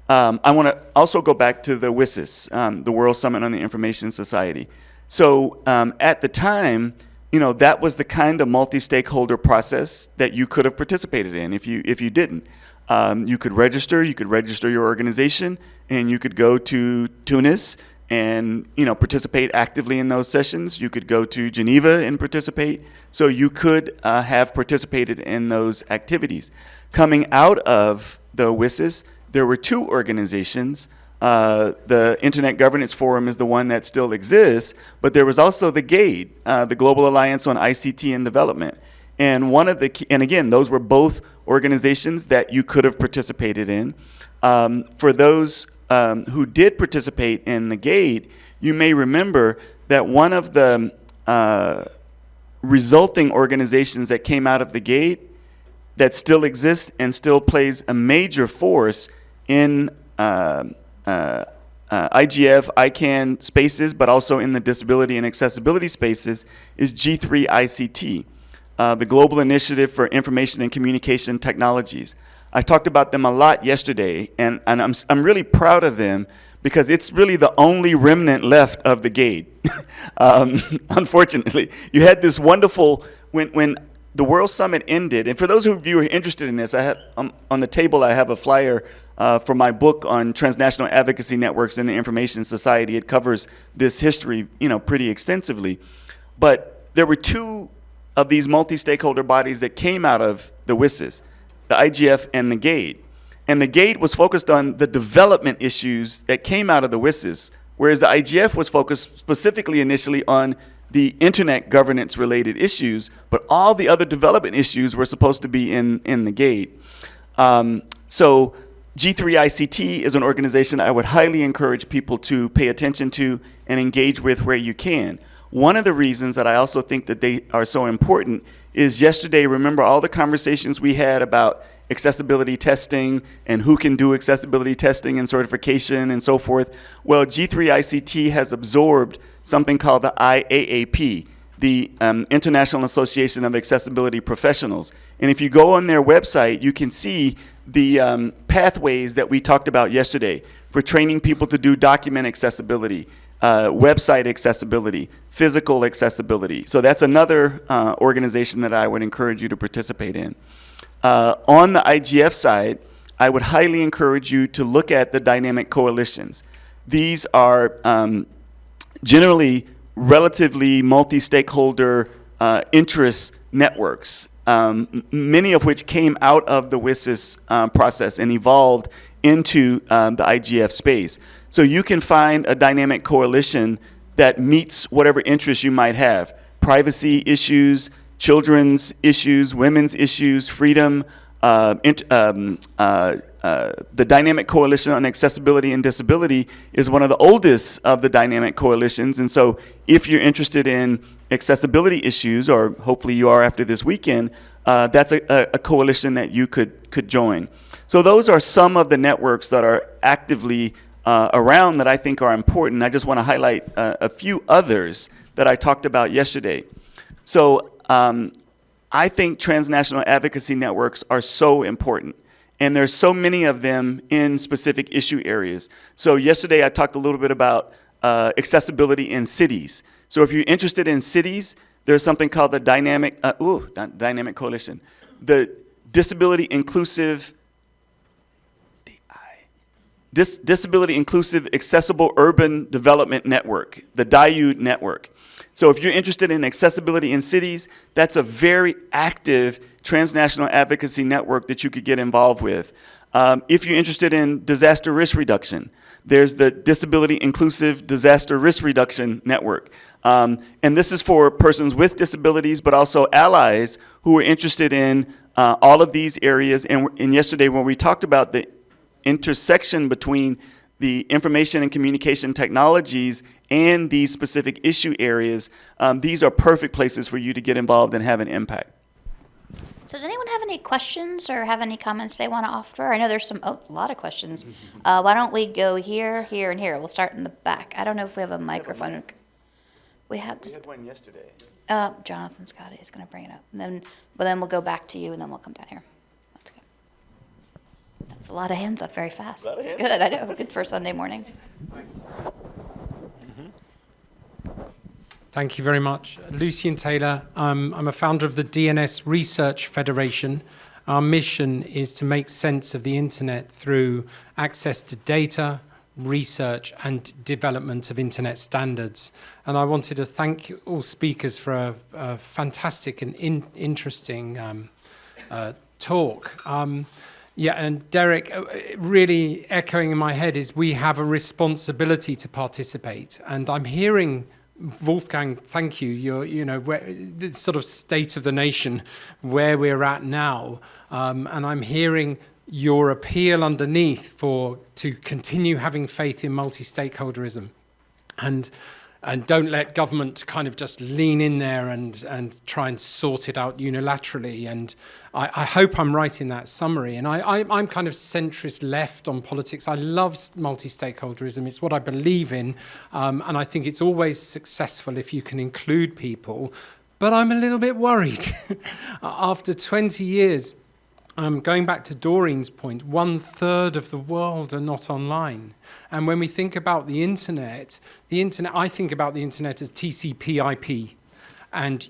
I want to also go back to the WSIS, the World Summit on the Information Society. So at the time, that was the kind of multi-stakeholder process that you could have participated in if you didn't. You could register your organization, and you could go to Tunis and participate actively in those sessions. You could go to Geneva and participate. So you could have participated in those activities. Coming out of the WSIS, there were two organizations. The Internet Governance Forum is the one that still exists, but there was also the GAID, the Global Alliance on ICT and Development. And and again, those were both organizations that you could have participated in. For those who did participate in the GAID, you may remember that one of the resulting organizations that came out of the GAID that still exists and still plays a major force in IGF, ICANN spaces, but also in the disability and accessibility spaces, is G3 ICT, the Global Initiative for Information and Communication Technologies. I talked about them a lot yesterday, and I'm really proud of them because it's really the only remnant left of the GAID. Unfortunately, you had this wonderful, when the World Summit ended, and for those of you who are interested in this, I have on the table I have a flyer for my book on transnational advocacy networks in the information society. It covers this history, pretty extensively. But there were two of these multi-stakeholder bodies that came out of the WSIS, the IGF and the GATE. And the GATE was focused on the development issues that came out of the WSIS, whereas the IGF was focused specifically initially on the internet governance related issues, but all the other development issues were supposed to be in the GATE. So G3ICT is an organization I would highly encourage people to pay attention to and engage with where you can. One of the reasons that I also think that they are so important is yesterday, remember all the conversations we had about accessibility testing and who can do accessibility testing and certification and so forth? Well, G3ICT has absorbed something called the IAAP, the International Association of Accessibility Professionals. And if you go on their website, you can see the pathways that we talked about yesterday for training people to do document accessibility, website accessibility, physical accessibility. So that's another organization that I would encourage you to participate in. On the IGF side, I would highly encourage you to look at the dynamic coalitions. These are generally relatively multi-stakeholder interest networks, many of which came out of the WSIS process and evolved into the IGF space. So you can find a dynamic coalition that meets whatever interests you might have: privacy issues, children's issues, women's issues, freedom. The Dynamic Coalition on Accessibility and Disability is one of the oldest of the dynamic coalitions. And so if you're interested in accessibility issues, or hopefully you are after this weekend, that's a coalition that you could join. So those are some of the networks that are actively around that I think are important. I just want to highlight a few others that I talked about yesterday. So I think transnational advocacy networks are so important. And there's so many of them in specific issue areas. So yesterday I talked a little bit about accessibility in cities. So if you're interested in cities, there's something called the Dynamic Coalition. The Disability Inclusive Accessible Urban Development Network, the DIUD network. So if you're interested in accessibility in cities, that's a very active transnational advocacy network that you could get involved with. If you're interested in disaster risk reduction, there's the Disability Inclusive Disaster Risk Reduction Network. And this is for persons with disabilities, but also allies who are interested in all of these areas. And yesterday when we talked about the intersection between the information and communication technologies and these specific issue areas, these are perfect places for you to get involved and have an impact. So does anyone have any questions or have any comments they want to offer? I know there's a lot of questions. Why don't we go here, here, and here? We'll start in the back. I don't know if we have a microphone. We had one yesterday. Jonathan's got it. He's going to bring it up. And then we'll go back to you, and then we'll come down here. Let's go. That was a lot of hands up very fast. That's good. I know. Good for Sunday morning. Thank you very much. Lucian Taylor. I'm a founder of the DNS Research Federation. Our mission is to make sense of the internet through access to data, research, and development of internet standards. And I wanted to thank all speakers for a fantastic and interesting talk. Yeah, and Derrick, really echoing in my head is we have a responsibility to participate. And I'm hearing Wolfgang, thank you. The sort of state of the nation, where we're at now, and I'm hearing your appeal underneath to continue having faith in multi-stakeholderism, and don't let government kind of just lean in there and try and sort it out unilaterally. And I hope I'm right in that summary. And I'm kind of centrist left on politics. I love multi-stakeholderism. It's what I believe in. And I think it's always successful if you can include people. But I'm a little bit worried. After 20 years, going back to Doreen's point, 1/3 of the world are not online. And when we think about the internet, I think about the internet as TCP/IP. And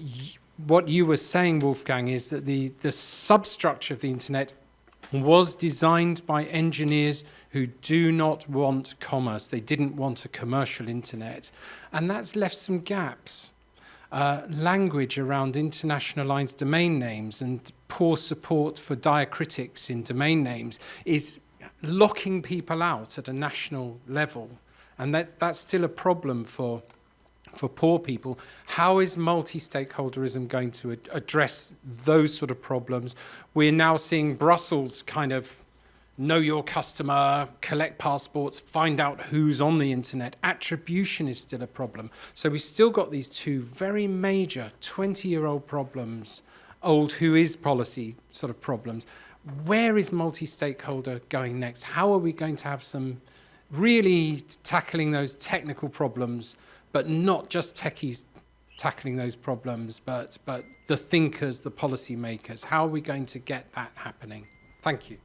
what you were saying, Wolfgang, is that the substructure of the internet was designed by engineers who do not want commerce. They didn't want a commercial internet. And that's left some gaps. Language around internationalized domain names and poor support for diacritics in domain names is locking people out at a national level. And that's still a problem for poor people. How is multi-stakeholderism going to address those sort of problems? We're now seeing Brussels kind of know your customer, collect passports, find out who's on the internet. Attribution is still a problem. So we've still got these two very major 20-year-old problems, old who is policy sort of problems. Where is multi-stakeholder going next? How are we going to have some really tackling those technical problems, but not just techies tackling those problems, but the thinkers, the policy makers? How are we going to get that happening? Thank you.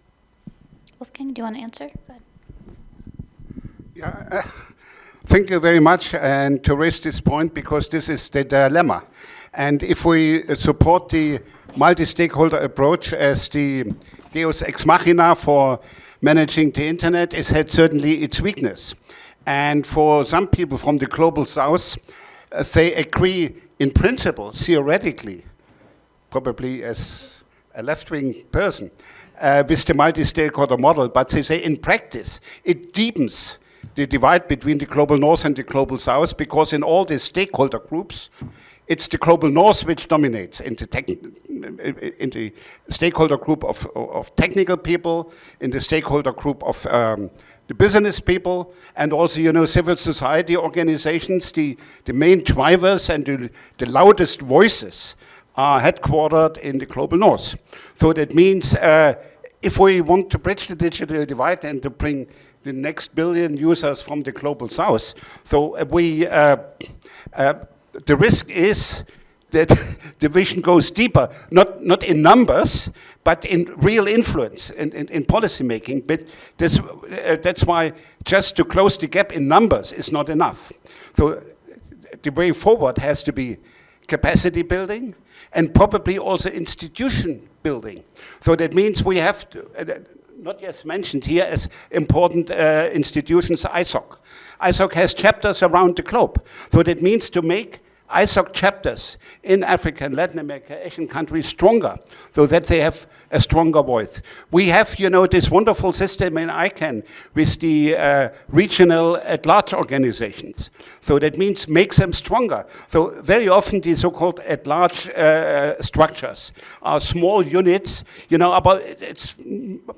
Wolfgang, do you want to answer? Go ahead. Yeah, thank you very much, and to raise this point, because this is the dilemma. And if we support the multi-stakeholder approach as the deus ex machina for managing the internet, it had certainly its weakness. And for some people from the global south, they agree in principle, theoretically, probably as a left-wing person, with the multi-stakeholder model, but they say in practice, it deepens the divide between the global north and the global south, because in all these stakeholder groups, it's the global north which dominates in the stakeholder group of technical people, in the stakeholder group of the business people, and also, you know, civil society organizations. The main drivers and the loudest voices are headquartered in the global north. So that means if we want to bridge the digital divide and to bring the next billion users from the global south, so the risk is that the vision goes deeper, not in numbers, but in real influence, in policy making. But that's why just to close the gap in numbers is not enough. So the way forward has to be capacity building and probably also institution building. So that means we have to, not yet mentioned here as important institutions, ISOC. ISOC has chapters around the globe. So that means to make ISOC chapters in Africa and Latin America, Asian countries stronger, so that they have a stronger voice. We have, you know, this wonderful system in ICANN with the regional at-large organizations. So that means makes them stronger. So very often the so-called at-large structures are small units, you know, about it's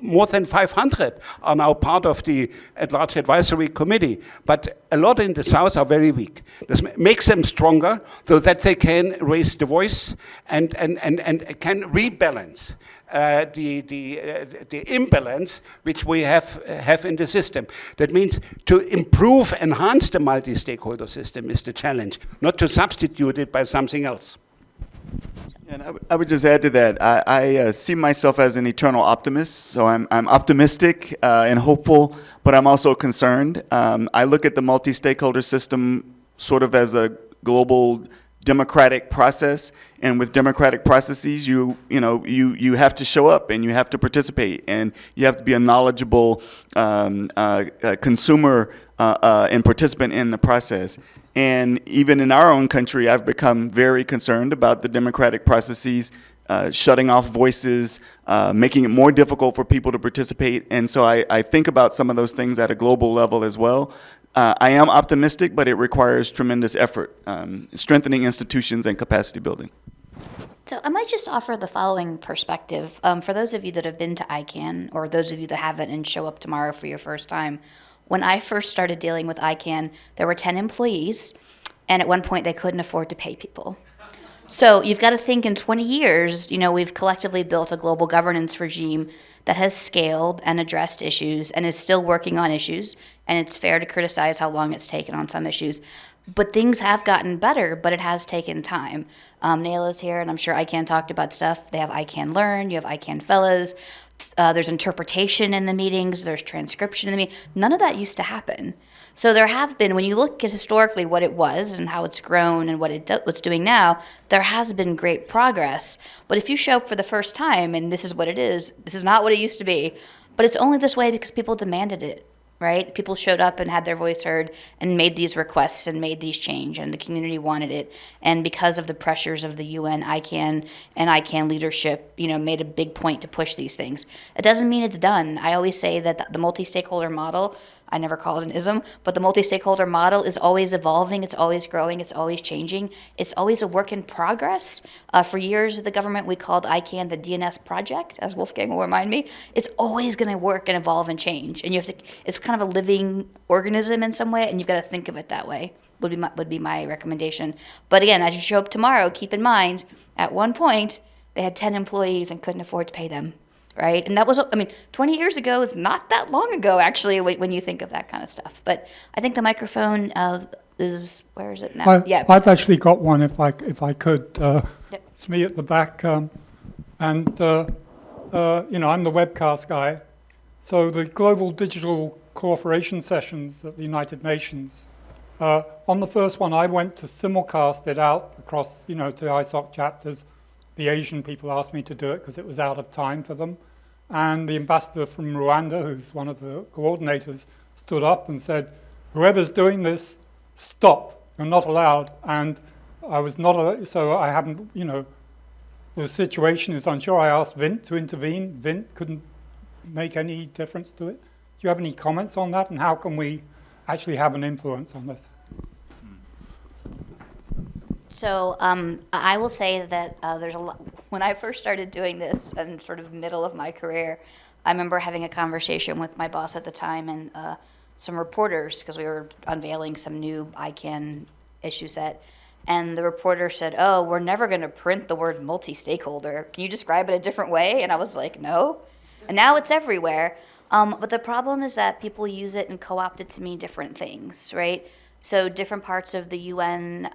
more than 500 are now part of the at-large advisory committee. But a lot in the south are very weak. This makes them stronger, so that they can raise the voice and can rebalance the imbalance which we have in the system. That means to improve, enhance the multi-stakeholder system is the challenge, not to substitute it by something else. And I would just add to that, I see myself as an eternal optimist, so I'm optimistic and hopeful, but I'm also concerned. I look at the multi-stakeholder system sort of as a global democratic process, and with democratic processes, you have to show up and you have to participate, and you have to be a knowledgeable consumer and participant in the process. And even in our own country, I've become very concerned about the democratic processes shutting off voices, making it more difficult for people to participate. And so I think about some of those things at a global level as well. I am optimistic, but it requires tremendous effort, strengthening institutions and capacity building. So I might just offer the following perspective. For those of you that have been to ICANN, or those of you that haven't and show up tomorrow for your first time, when I first started dealing with ICANN, there were 10 employees, and at one point they couldn't afford to pay people. So you've got to think in 20 years, we've collectively built a global governance regime that has scaled and addressed issues and is still working on issues. And it's fair to criticize how long it's taken on some issues. But things have gotten better, but it has taken time. Nayla's here, and I'm sure ICANN talked about stuff. They have ICANN Learn, you have ICANN Fellows. There's interpretation in the meetings, there's transcription in the meeting. None of that used to happen. So there have been, when you look at historically what it was and how it's grown and what what's doing now, there has been great progress. But if you show up for the first time and this is what it is, this is not what it used to be, but it's only this way because people demanded it. Right? People showed up and had their voice heard and made these requests and made these change, and the community wanted it. And because of the pressures of the UN, ICANN, and ICANN leadership, made a big point to push these things. It doesn't mean it's done. I always say that the multi-stakeholder model, I never call it an ism, but the multi-stakeholder model is always evolving, it's always growing, it's always changing. It's always a work in progress. For years of the government, we called ICANN the DNS project, as Wolfgang will remind me. It's always going to work and evolve and change. And it's kind of a living organism in some way, and you've got to think of it that way, would be my recommendation. But again, as you show up tomorrow, keep in mind, at one point, they had 10 employees and couldn't afford to pay them. Right? And that was, 20 years ago is not that long ago, actually, when you think of that kind of stuff. But I think the microphone where is it now? I've actually got one, if I could. Yep. It's me at the back. I'm the webcast guy. So the Global Digital Cooperation Sessions at the United Nations, on the first one, I went to simulcast it out across, to ISOC chapters. The Asian people asked me to do it because it was out of time for them. And the ambassador from Rwanda, who's one of the coordinators, stood up and said, whoever's doing this, stop, you're not allowed. And I was not allowed, so I hadn't, the situation is unsure. I asked Vint to intervene. Vint couldn't make any difference to it. Do you have any comments on that, and how can we actually have an influence on this? So I will say that there's a lot. When I first started doing this, and sort of middle of my career, I remember having a conversation with my boss at the time and some reporters, because we were unveiling some new ICANN issue set. And the reporter said, "Oh, we're never going to print the word multi-stakeholder. Can you describe it a different way?" And I was like, "No." And now it's everywhere. But the problem is that people use it and co-opt it to mean different things, right? So different parts of the UN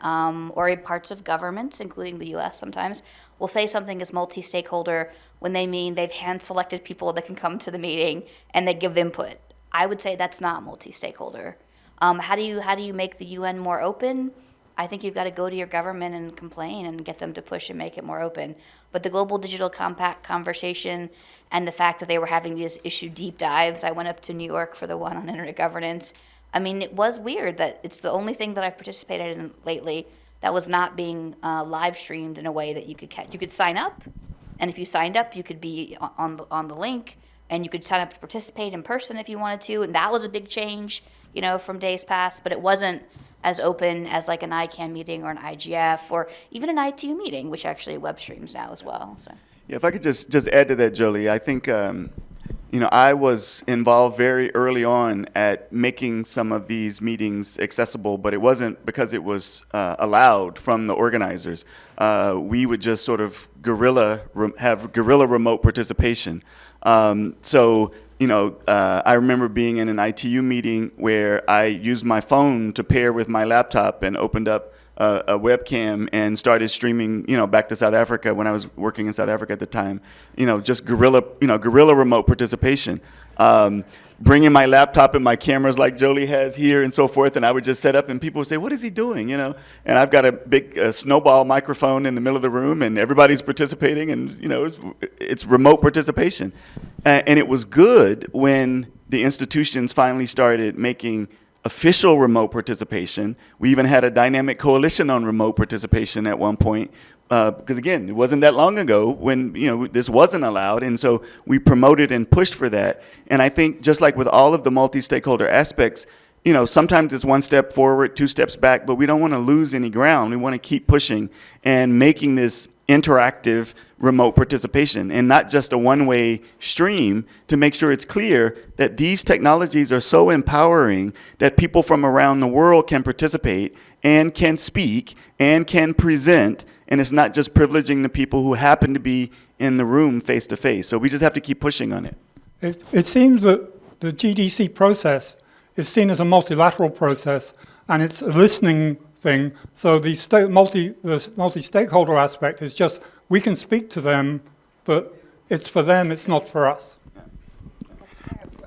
or parts of governments, including the US sometimes, will say something is multi-stakeholder when they mean they've hand-selected people that can come to the meeting and they give input. I would say that's not multi-stakeholder. How do you make the UN more open? I think you've got to go to your government and complain and get them to push and make it more open. But the Global Digital Compact conversation and the fact that they were having these issue deep dives, I went up to New York for the one on internet governance. It was weird that it's the only thing that I've participated in lately that was not being live streamed in a way that you could catch. You could sign up, and if you signed up, you could be on the link, and you could sign up to participate in person if you wanted to, and that was a big change, from days past. But it wasn't as open as like an ICANN meeting or an IGF or even an ITU meeting, which actually web streams now as well. So. Yeah, if I could just add to that, Jolie, I think I was involved very early on at making some of these meetings accessible, but it wasn't because it was allowed from the organizers. We would just sort of have guerrilla remote participation. I remember being in an ITU meeting where I used my phone to pair with my laptop and opened up a webcam and started streaming, back to South Africa when I was working in South Africa at the time. Just guerrilla remote participation. Bringing my laptop and my cameras like Jolie has here and so forth, and I would just set up and people would say, "What is he doing?" And I've got a big snowball microphone in the middle of the room and everybody's participating, and it's remote participation. And it was good when the institutions finally started making official remote participation. We even had a dynamic coalition on remote participation at one point, because again, it wasn't that long ago when this wasn't allowed, and so we promoted and pushed for that. And I think just like with all of the multi-stakeholder aspects, sometimes it's one step forward, two steps back, but we don't want to lose any ground. We want to keep pushing and making this interactive remote participation and not just a one-way stream, to make sure it's clear that these technologies are so empowering that people from around the world can participate and can speak and can present, and it's not just privileging the people who happen to be in the room face to face. So we just have to keep pushing on it. It seems that the GDC process is seen as a multilateral process, and it's a listening thing. So the multi-stakeholder aspect is just, we can speak to them, but it's for them, it's not for us.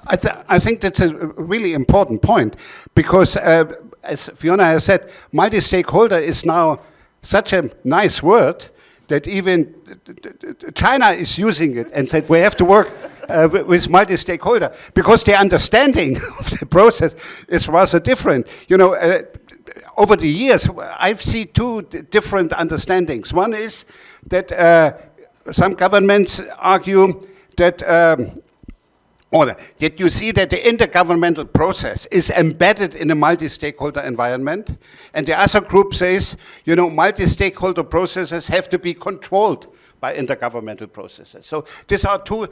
I think that's a really important point because, as Fiona has said, multi-stakeholder is now such a nice word that even China is using it and said we have to work with multi-stakeholder because the understanding of the process is rather different. You know, over the years, I've seen two different understandings. One is that some governments argue that that you see that the intergovernmental process is embedded in a multi-stakeholder environment, and the other group says, you know, multi-stakeholder processes have to be controlled by intergovernmental processes. So these are two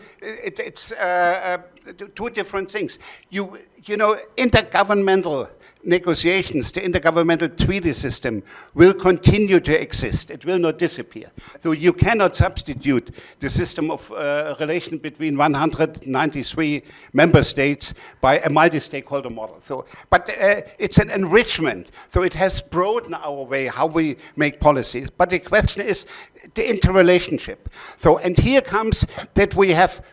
different things. You know, intergovernmental negotiations, the intergovernmental treaty system will continue to exist. It will not disappear. So you cannot substitute the system of relation between 193 member states by a multi-stakeholder model. So, but it's an enrichment. So it has broadened our way how we make policies. But the question is the interrelationship. So, and here comes that we have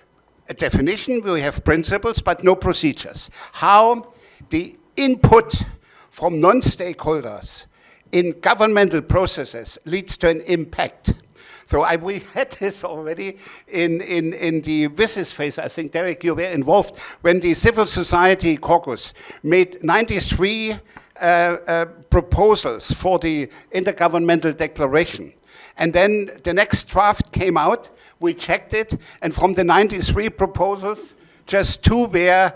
a definition, we have principles, but no procedures. How the input from non-stakeholders in governmental processes leads to an impact. So we had this already in the business phase. I think, Derrick, you were involved when the civil society caucus made 93 proposals for the intergovernmental declaration. And then the next draft came out, we checked it, and from the 93 proposals, just 2 were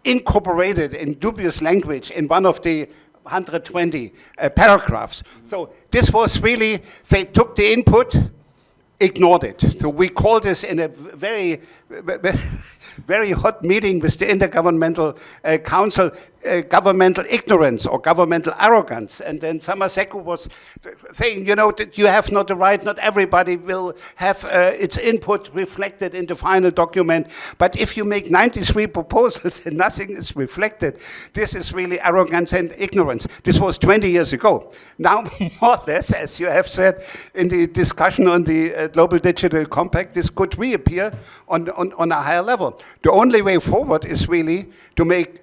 incorporated in dubious language in one of the 120 paragraphs. So this was really, they took the input, ignored it. So we call this in a very, very hot meeting with the Intergovernmental Council, governmental ignorance or governmental arrogance. And then Samaseku was saying, you know, that you have not the right, not everybody will have its input reflected in the final document. But if you make 93 proposals and nothing is reflected, this is really arrogance and ignorance. This was 20 years ago. Now, more or less, as you have said in the discussion on the Global Digital Compact, this could reappear on a higher level. The only way forward is really to make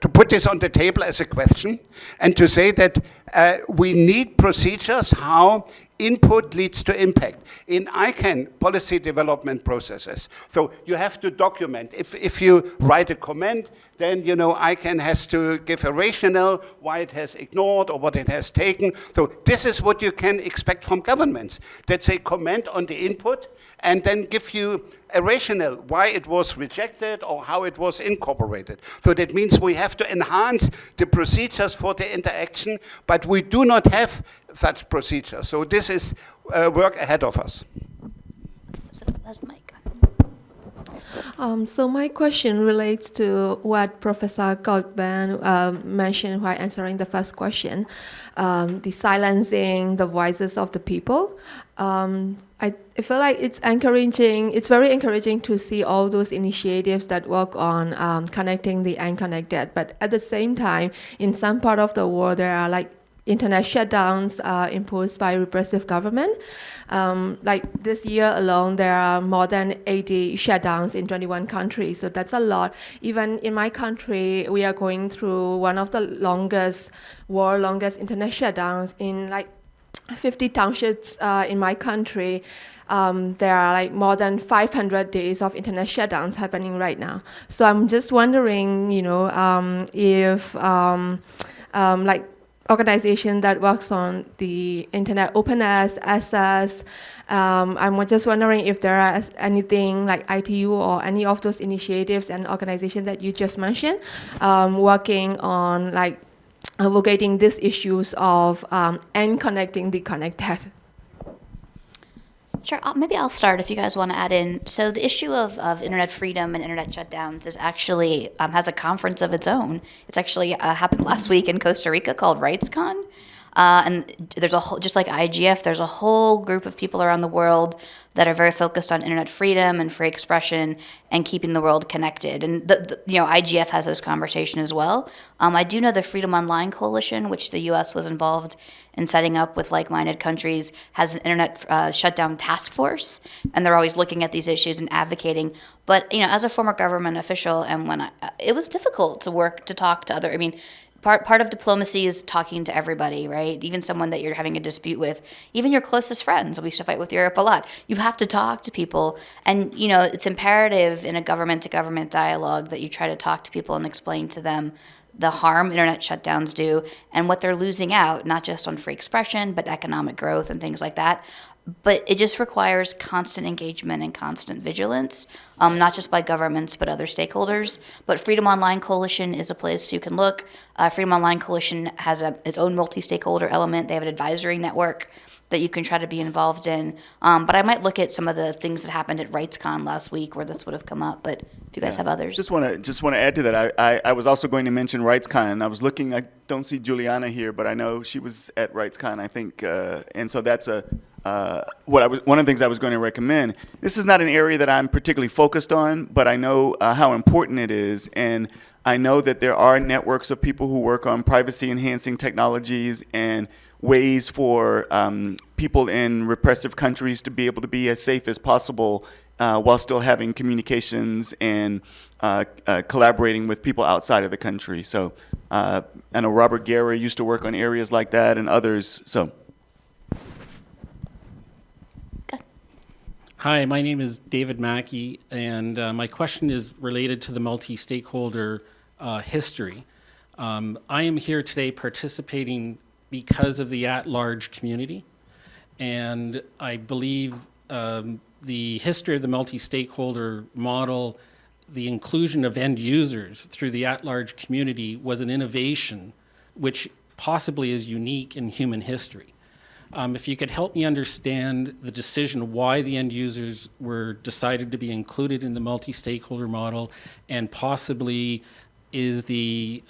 to put this on the table as a question and to say that we need procedures how input leads to impact. In ICANN policy development processes, so you have to document. If you write a comment, then you know ICANN has to give a rationale why it has ignored or what it has taken. So this is what you can expect from governments, that they comment on the input and then give you a rationale why it was rejected or how it was incorporated. So that means we have to enhance the procedures for the interaction, but we do not have such procedures. So this is work ahead of us. So that's the mic. So my question relates to what Professor Cogburn mentioned while answering the first question, the silencing the voices of the people. I feel like it's encouraging. It's very encouraging to see all those initiatives that work on connecting the unconnected. But at the same time, in some part of the world, there are like internet shutdowns imposed by repressive government. Like this year alone, there are more than 80 shutdowns in 21 countries. So that's a lot. Even in my country, we are going through one of the longest internet shutdowns in like 50 townships in my country. There are like more than 500 days of internet shutdowns happening right now. So I'm just wondering, you know, if like organization that works on the internet openness, access, I'm just wondering if there are anything like ITU or any of those initiatives and organizations that you just mentioned working on like advocating these issues of and connecting the connected. Sure, maybe I'll start if you guys want to add in. So the issue of internet freedom and internet shutdowns is actually has a conference of its own. It's actually happened last week in Costa Rica called RightsCon. And there's a whole, just like IGF, there's a whole group of people around the world that are very focused on internet freedom and free expression and keeping the world connected. And IGF has those conversations as well. I do know the Freedom Online Coalition, which the U.S. was involved in setting up with like-minded countries, has an internet shutdown task force, and they're always looking at these issues and advocating. But as a former government official, and when it was difficult to talk to other. Part of diplomacy is talking to everybody, right? Even someone that you're having a dispute with, even your closest friends. We used to fight with Europe a lot. You have to talk to people. And, it's imperative in a government-to-government dialogue that you try to talk to people and explain to them the harm internet shutdowns do and what they're losing out, not just on free expression, but economic growth and things like that. But it just requires constant engagement and constant vigilance, not just by governments, but other stakeholders. But Freedom Online Coalition is a place you can look. Freedom Online Coalition has its own multi-stakeholder element. They have an advisory network that you can try to be involved in. But I might look at some of the things that happened at RightsCon last week where this would have come up. But if you guys have others. Just want to add to that. I was also going to mention RightsCon. I was looking. I don't see Juliana here, but I know she was at RightsCon, I think. And so that's one of the things I was going to recommend. This is not an area that I'm particularly focused on, but I know how important it is, and I know that there are networks of people who work on privacy-enhancing technologies and ways for people in repressive countries to be able to be as safe as possible while still having communications and collaborating with people outside of the country. So I know Robert Guerra used to work on areas like that and others. So. Hi, my name is David Mackey, and my question is related to the multi-stakeholder history. I am here today participating because of the at-large community, and I believe the history of the multi-stakeholder model, the inclusion of end users through the at-large community was an innovation which possibly is unique in human history. If you could help me understand the decision why the end users were decided to be included in the multi-stakeholder model, and possibly is the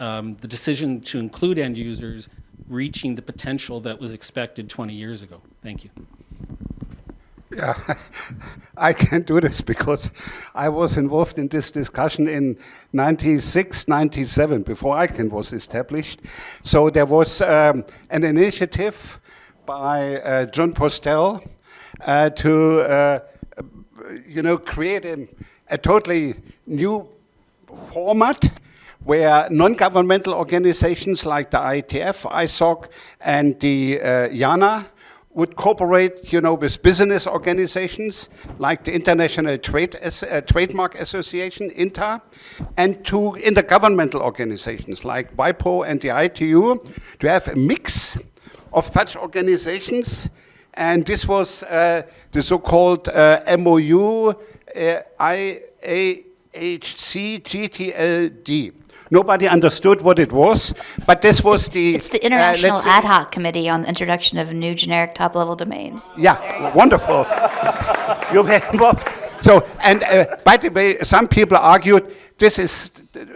decision to include end users reaching the potential that was expected 20 years ago? Thank you. Yeah, I can do this because I was involved in this discussion in 96, 97, before ICANN was established. So there was an initiative by John Postel to create a totally new format where non-governmental organizations like the IETF, ISOC, and the JANA would cooperate, with business organizations like the International Trademark Association, INTA, and to intergovernmental organizations like WIPO and the ITU to have a mix of such organizations. And this was the so-called MOU IAHC GTLD. Nobody understood what it was, but this was the... It's the International Ad Hoc Committee on the Introduction of New Generic Top-Level Domains. Yeah, wonderful. You're very involved. So, and by the way, some people argued this is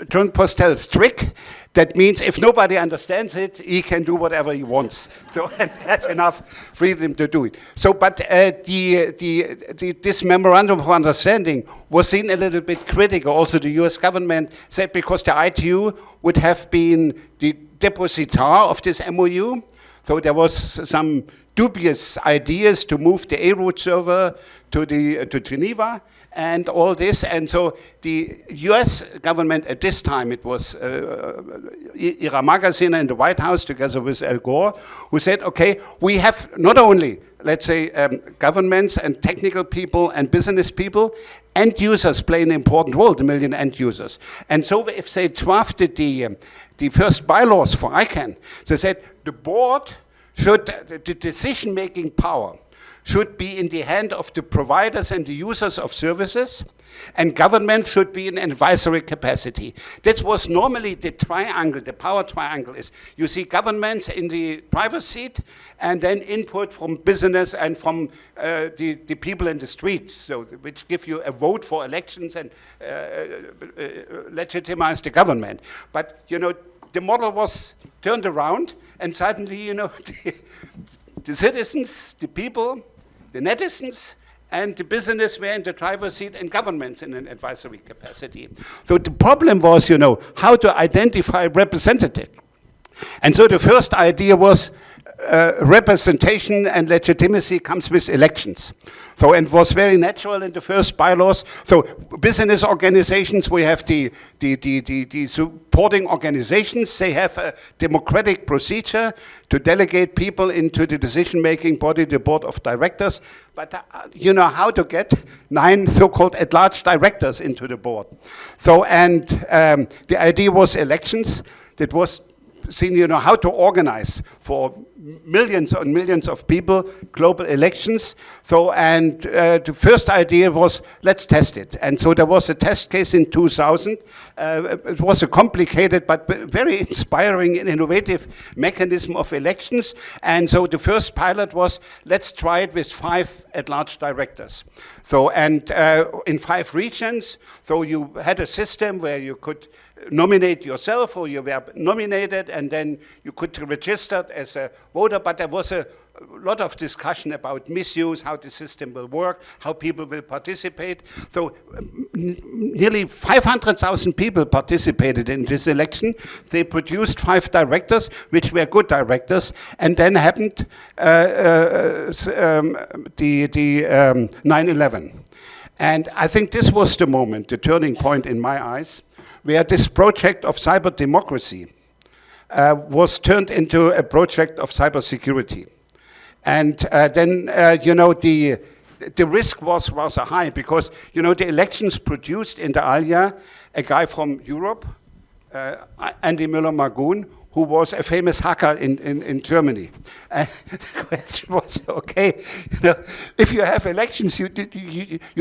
John Postel's trick. That means if nobody understands it, he can do whatever he wants. So and that's enough freedom to do it. So, but this memorandum of understanding was seen a little bit critical. Also, the U.S. government said because the ITU would have been the depositar of this MOU, so there was some dubious ideas to move the A-root server to Geneva and all this. And so the US government at this time, it was Ira Magaziner in the White House together with Al Gore, who said, okay, we have not only, let's say, governments and technical people and business people, end users play an important role, the million end users. And so if they drafted the first bylaws for ICANN, they said the board should, the decision-making power should be in the hand of the providers and the users of services, and government should be in advisory capacity. That was normally the triangle, the power triangle is, you see governments in the driver's seat, and then input from business and from the people in the street, so which give you a vote for elections and legitimize the government. But the model was turned around, and suddenly, you know, the citizens, the people, the netizens, and the business were in the driver's seat, and governments in an advisory capacity. So the problem was, you know, how to identify representative. And so the first idea was representation and legitimacy comes with elections. So, and it was very natural in the first bylaws. So business organizations, we have the supporting organizations, they have a democratic procedure to delegate people into the decision-making body, the board of directors. But you know how to get 9 so-called at-large directors into the board. So, and the idea was elections. That was seen, you know, how to organize for millions and millions of people, global elections. So, and the first idea was, let's test it. And so there was a test case in 2000. It was a complicated but very inspiring and innovative mechanism of elections. And so the first pilot was, let's try it with 5 at-large directors. So, and in 5 regions, so you had a system where you could nominate yourself, or you were nominated, and then you could register as a voter, but there was a lot of discussion about misuse, how the system will work, how people will participate. So nearly 500,000 people participated in this election. They produced 5 directors, which were good directors, and then happened the 9/11. And I think this was the moment, the turning point in my eyes, where this project of cyber democracy was turned into a project of cybersecurity. And then, you know, the risk was rather high because, you know, the elections produced in the ALIA a guy from Europe, Andy Müller-Magun, who was a famous hacker in Germany. And the question was, okay, you know, if you have elections, you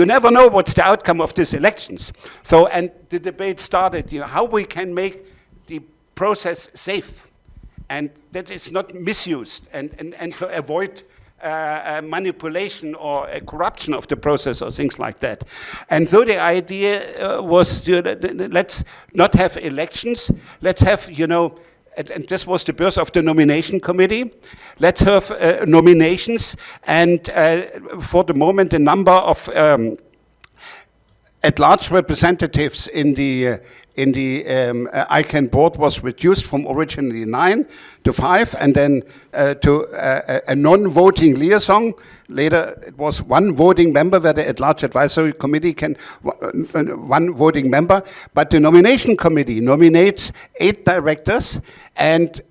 never know what's the outcome of these elections. So, and the debate started, you know, how we can make the process safe and that it's not misused, and to avoid manipulation or corruption of the process or things like that. And so the idea was, let's not have elections, let's have, you know, and this was the birth of the nomination committee. Let's have nominations, and for the moment, the number of at-large representatives in the ICANN board was reduced from originally 9 to 5, and then to a non-voting liaison. Later, it was 1 voting member, where the at-large advisory committee can 1 voting member. But the nomination committee nominates 8 directors, and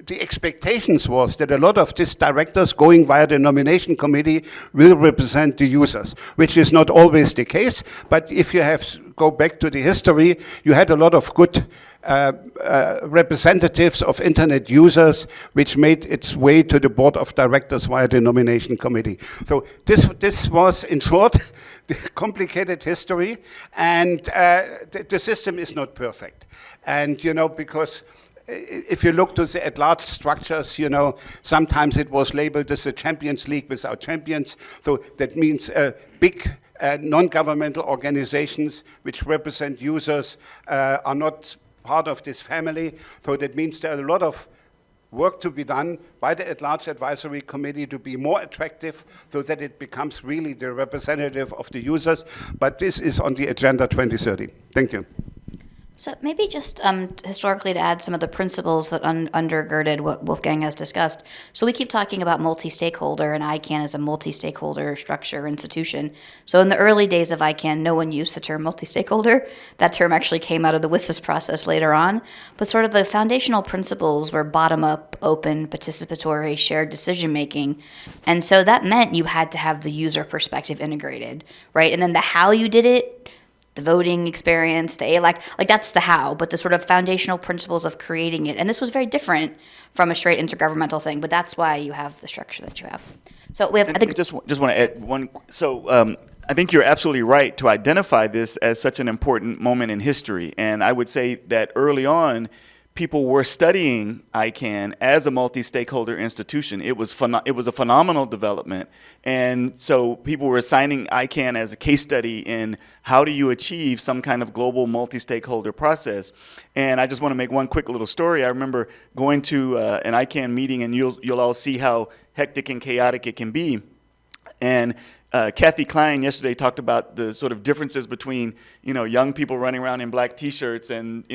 the expectations was that a lot of these directors going via the nomination committee will represent the users, which is not always the case. But if you go back to the history, you had a lot of good representatives of internet users, which made its way to the board of directors via the nomination committee. So this was, in short, the complicated history, and the system is not perfect. And, you know, because if you look to the at-large structures, you know, sometimes it was labeled as a Champions League without champions. So that means big non-governmental organizations which represent users are not part of this family. So that means there are a lot of work to be done by the at-large advisory committee to be more attractive so that it becomes really the representative of the users. But this is on the Agenda 2030. Thank you. So maybe just historically to add some of the principles that undergirded what Wolfgang has discussed. So we keep talking about multi-stakeholder, and ICANN is a multi-stakeholder structure institution. So in the early days of ICANN, no one used the term multi-stakeholder. That term actually came out of the WSIS process later on. But sort of the foundational principles were bottom-up, open, participatory, shared decision-making. And so that meant you had to have the user perspective integrated, right? And then the how you did it, the voting experience, the like that's the how, but the sort of foundational principles of creating it. And this was very different from a straight intergovernmental thing, but that's why you have the structure that you have. So we have, I think, just want to add one. So I think you're absolutely right to identify this as such an important moment in history. And I would say that early on, people were studying ICANN as a multi-stakeholder institution. It was a phenomenal development. And so people were assigning ICANN as a case study in how do you achieve some kind of global multi-stakeholder process. And I just want to make one quick little story. I remember going to an ICANN meeting, and you'll all see how hectic and chaotic it can be. And Kathy Klein yesterday talked about the sort of differences between, young people running around in black T-shirts and,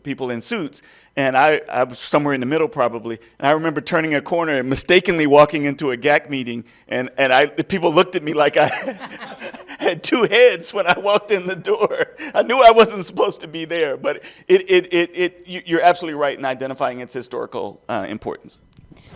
people in suits. And I was somewhere in the middle probably. And I remember turning a corner and mistakenly walking into a GAC meeting. And people looked at me like I had two heads when I walked in the door. I knew I wasn't supposed to be there. But you're absolutely right in identifying its historical importance.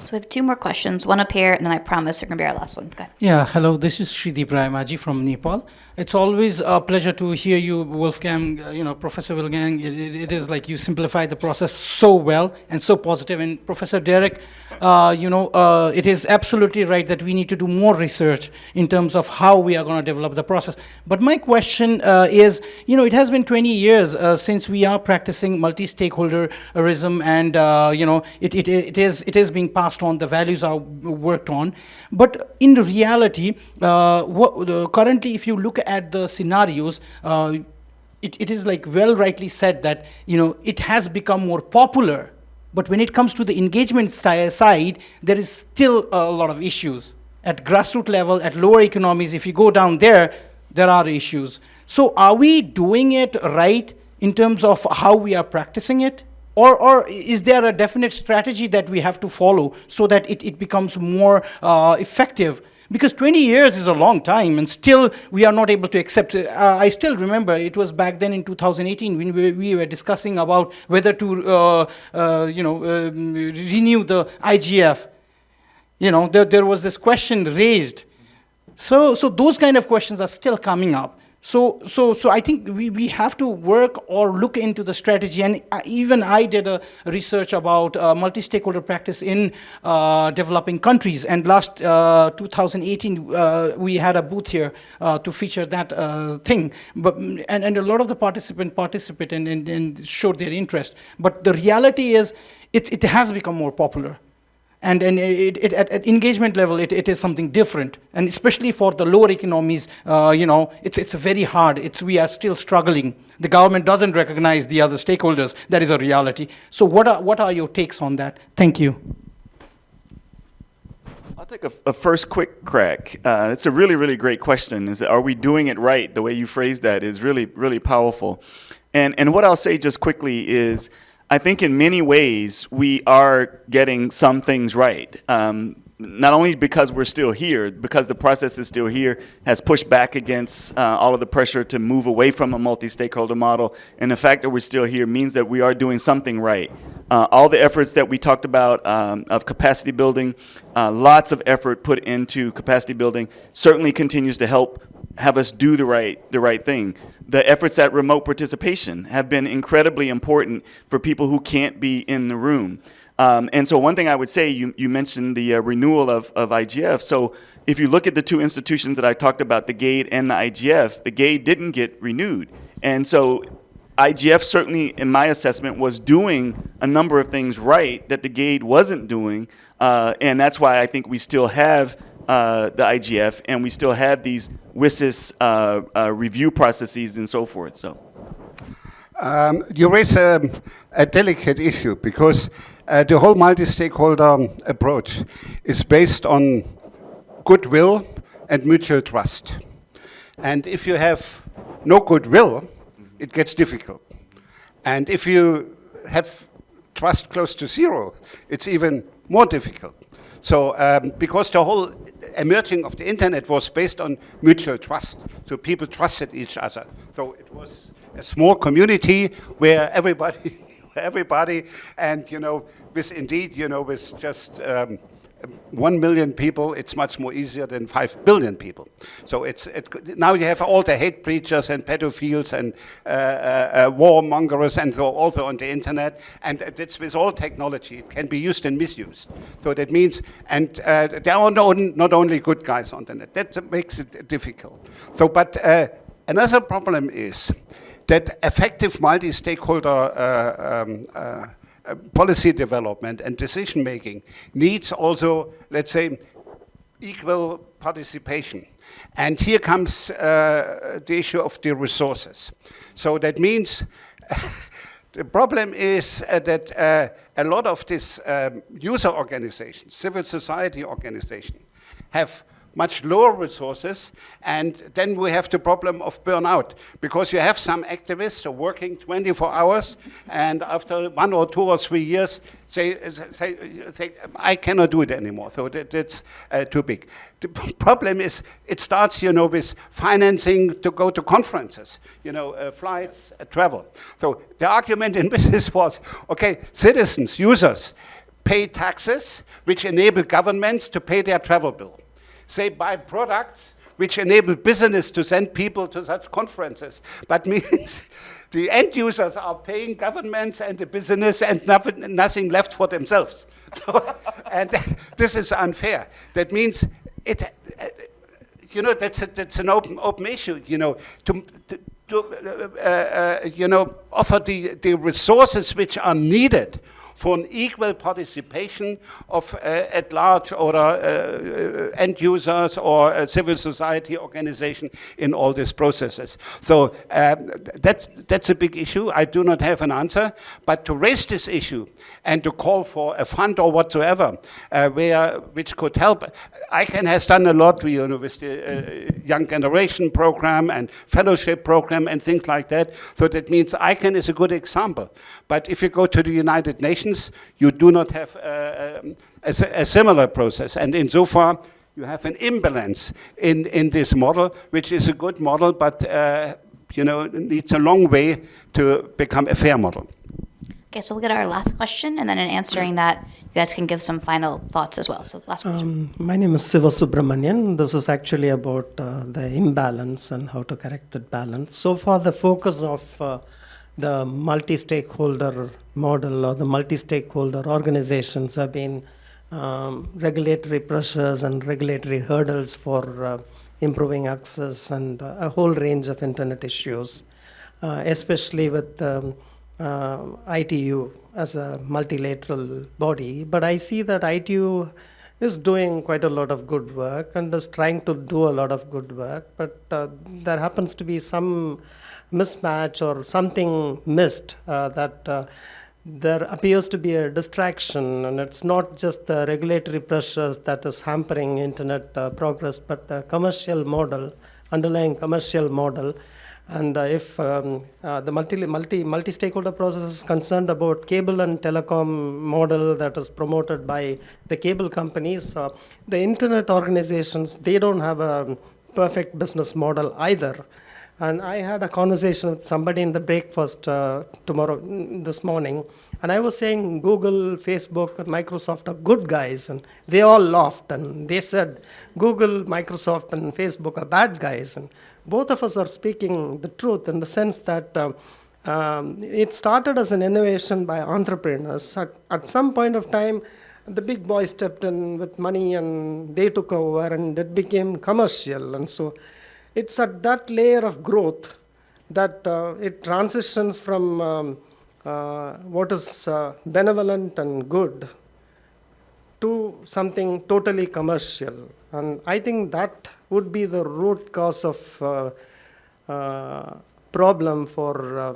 So we have two more questions, one up here, and then I promise they're going to be our last one. Okay. Yeah, hello, this is Shrideep Rayamaji from Nepal. It's always a pleasure to hear you, Wolfgang, Professor Wolfgang. It is like you simplify the process so well and so positive. And Professor Derrick, it is absolutely right that we need to do more research in terms of how we are going to develop the process. But my question is, it has been 20 years since we are practicing multi-stakeholderism, and, it is being passed on, the values are worked on. But in reality, currently, if you look at the scenarios, it is like well rightly said that, it has become more popular. But when it comes to the engagement side, there is still a lot of issues. At grassroots level, at lower economies, if you go down there are issues. So are we doing it right in terms of how we are practicing it? Or is there a definite strategy that we have to follow so that it becomes more effective? Because 20 years is a long time, and still we are not able to accept it. I still remember it was back then in 2018 when we were discussing about whether to renew the IGF. There was this question raised. So those kind of questions are still coming up. So I think we have to work or look into the strategy. And even I did a research about multi-stakeholder practice in developing countries. And last 2018, we had a booth here to feature that thing. And a lot of the participants participated and showed their interest. But the reality is, it has become more popular. And at engagement level, it is something different. And especially for the lower economies, it's very hard. We are still struggling. The government doesn't recognize the other stakeholders. That is a reality. So what are your takes on that? Thank you. I'll take a first quick crack. It's a really, really great question. Are we doing it right? The way you phrased that is really, really powerful. And what I'll say just quickly is, I think in many ways we are getting some things right. Not only because we're still here, because the process is still here, has pushed back against all of the pressure to move away from a multi-stakeholder model. And the fact that we're still here means that we are doing something right. All the efforts that we talked about of capacity building, lots of effort put into capacity building, certainly continues to help have us do the right thing. The efforts at remote participation have been incredibly important for people who can't be in the room. And so one thing I would say, you mentioned the renewal of IGF. So if you look at the two institutions that I talked about, the GAID and the IGF, the GAID didn't get renewed. And so IGF certainly, in my assessment, was doing a number of things right that the GAID wasn't doing. And that's why I think we still have the IGF, and we still have these WSIS review processes and so forth. So, you raise a delicate issue because the whole multi-stakeholder approach is based on goodwill and mutual trust. And if you have no goodwill, it gets difficult. And if you have trust close to zero, it's even more difficult. So because the whole emerging of the internet was based on mutual trust, so people trusted each other. So it was a small community where everybody, and with indeed, with just 1 million people, it's much more easier than 5 billion people. So now you have all the hate preachers and pedophiles and warmongers and so also on the internet, and it's with all technology. It can be used and misused. So that means, and there are not only good guys on the net. That makes it difficult. So, but another problem is that effective multi-stakeholder policy development and decision making needs also, let's say, equal participation. And here comes the issue of the resources. So that means the problem is that a lot of these user organizations, civil society organizations, have much lower resources, and then we have the problem of burnout, because you have some activists who are working 24 hours, and after 1 or 2 or 3 years, say I cannot do it anymore, so that's too big. The problem is, it starts, with financing to go to conferences, flights, travel. So the argument in business was, okay, citizens, users, pay taxes, which enable governments to pay their travel bill. Say buy products which enable business to send people to such conferences, but means the end users are paying governments and the business and nothing left for themselves. So, and this is unfair. That means that's an open issue. To offer the resources which are needed for an equal participation of at large or end users or civil society organization in all these processes. So that's a big issue. I do not have an answer, but to raise this issue and to call for a fund or whatsoever, which could help. ICANN has done a lot with the Young Generation program and fellowship program and things like that. So that means ICANN is a good example. But if you go to the United Nations, you do not have a similar process. And insofar, you have an imbalance in this model, which is a good model, but needs a long way to become a fair model. Okay, so we'll get our last question, and then in answering that, you guys can give some final thoughts as well. So last question. My name is Siva Subramanian. This is actually about the imbalance and how to correct that balance. So far, the focus of the multi-stakeholder model or the multi-stakeholder organizations have been regulatory pressures and regulatory hurdles for improving access and a whole range of internet issues, especially with ITU as a multilateral body. But I see that ITU is doing quite a lot of good work and is trying to do a lot of good work, but there happens to be some mismatch or something missed that there appears to be a distraction, and it's not just the regulatory pressures that is hampering internet progress, but the commercial model, underlying commercial model. And if the multi-stakeholder process is concerned about cable and telecom model that is promoted by the cable companies, the internet organizations, they don't have a perfect business model either. And I had a conversation with somebody in the breakfast this morning, and I was saying Google, Facebook, and Microsoft are good guys, and they all laughed, and they said Google, Microsoft, and Facebook are bad guys. And both of us are speaking the truth in the sense that it started as an innovation by entrepreneurs. At some point of time, the big boys stepped in with money, and they took over, and it became commercial. And so it's at that layer of growth that it transitions from what is benevolent and good to something totally commercial. And I think that would be the root cause of problem for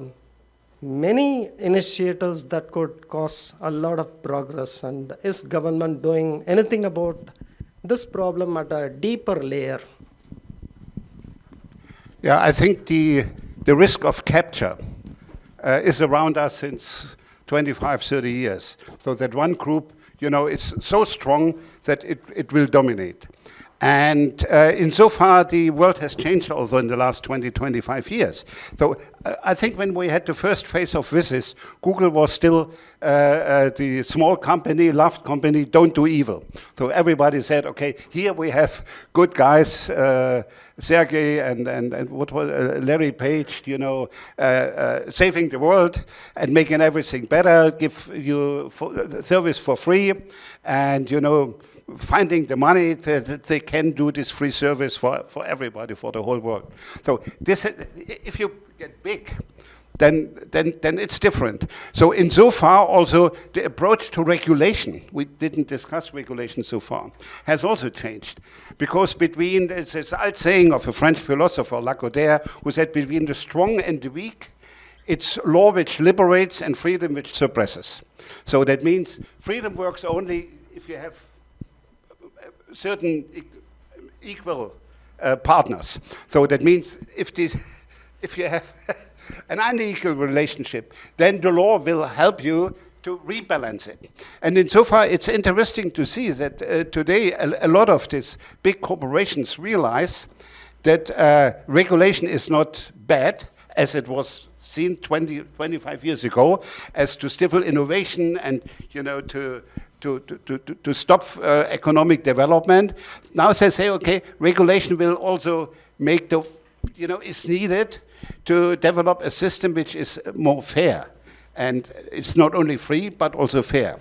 many initiatives that could cause a lot of progress. And is government doing anything about this problem at a deeper layer? Yeah, I think the risk of capture is around us since 25, 30 years. So that one group, is so strong that it will dominate. And insofar, the world has changed also in the last 20, 25 years. So I think when we had the first phase of VISIS, Google was still the small company, loved company, don't do evil. So everybody said, okay, here we have good guys, Sergey and what was Larry Page, saving the world and making everything better, give you service for free, and finding the money that they can do this free service for everybody, for the whole world. So this, if you get big, then it's different. So insofar also the approach to regulation, we didn't discuss regulation so far, has also changed. Because between, it's this old saying of a French philosopher, Lacordaire, who said between the strong and the weak, it's law which liberates and freedom which suppresses. So that means freedom works only if you have certain equal partners. So that means if you have an unequal relationship, then the law will help you to rebalance it. And insofar, it's interesting to see that today a lot of these big corporations realize that regulation is not bad, as it was seen 20, 25 years ago, as to stifle innovation and, you know, to stop economic development. Now they say, okay, regulation will also make the, you know, is needed to develop a system which is more fair. And it's not only free, but also fair.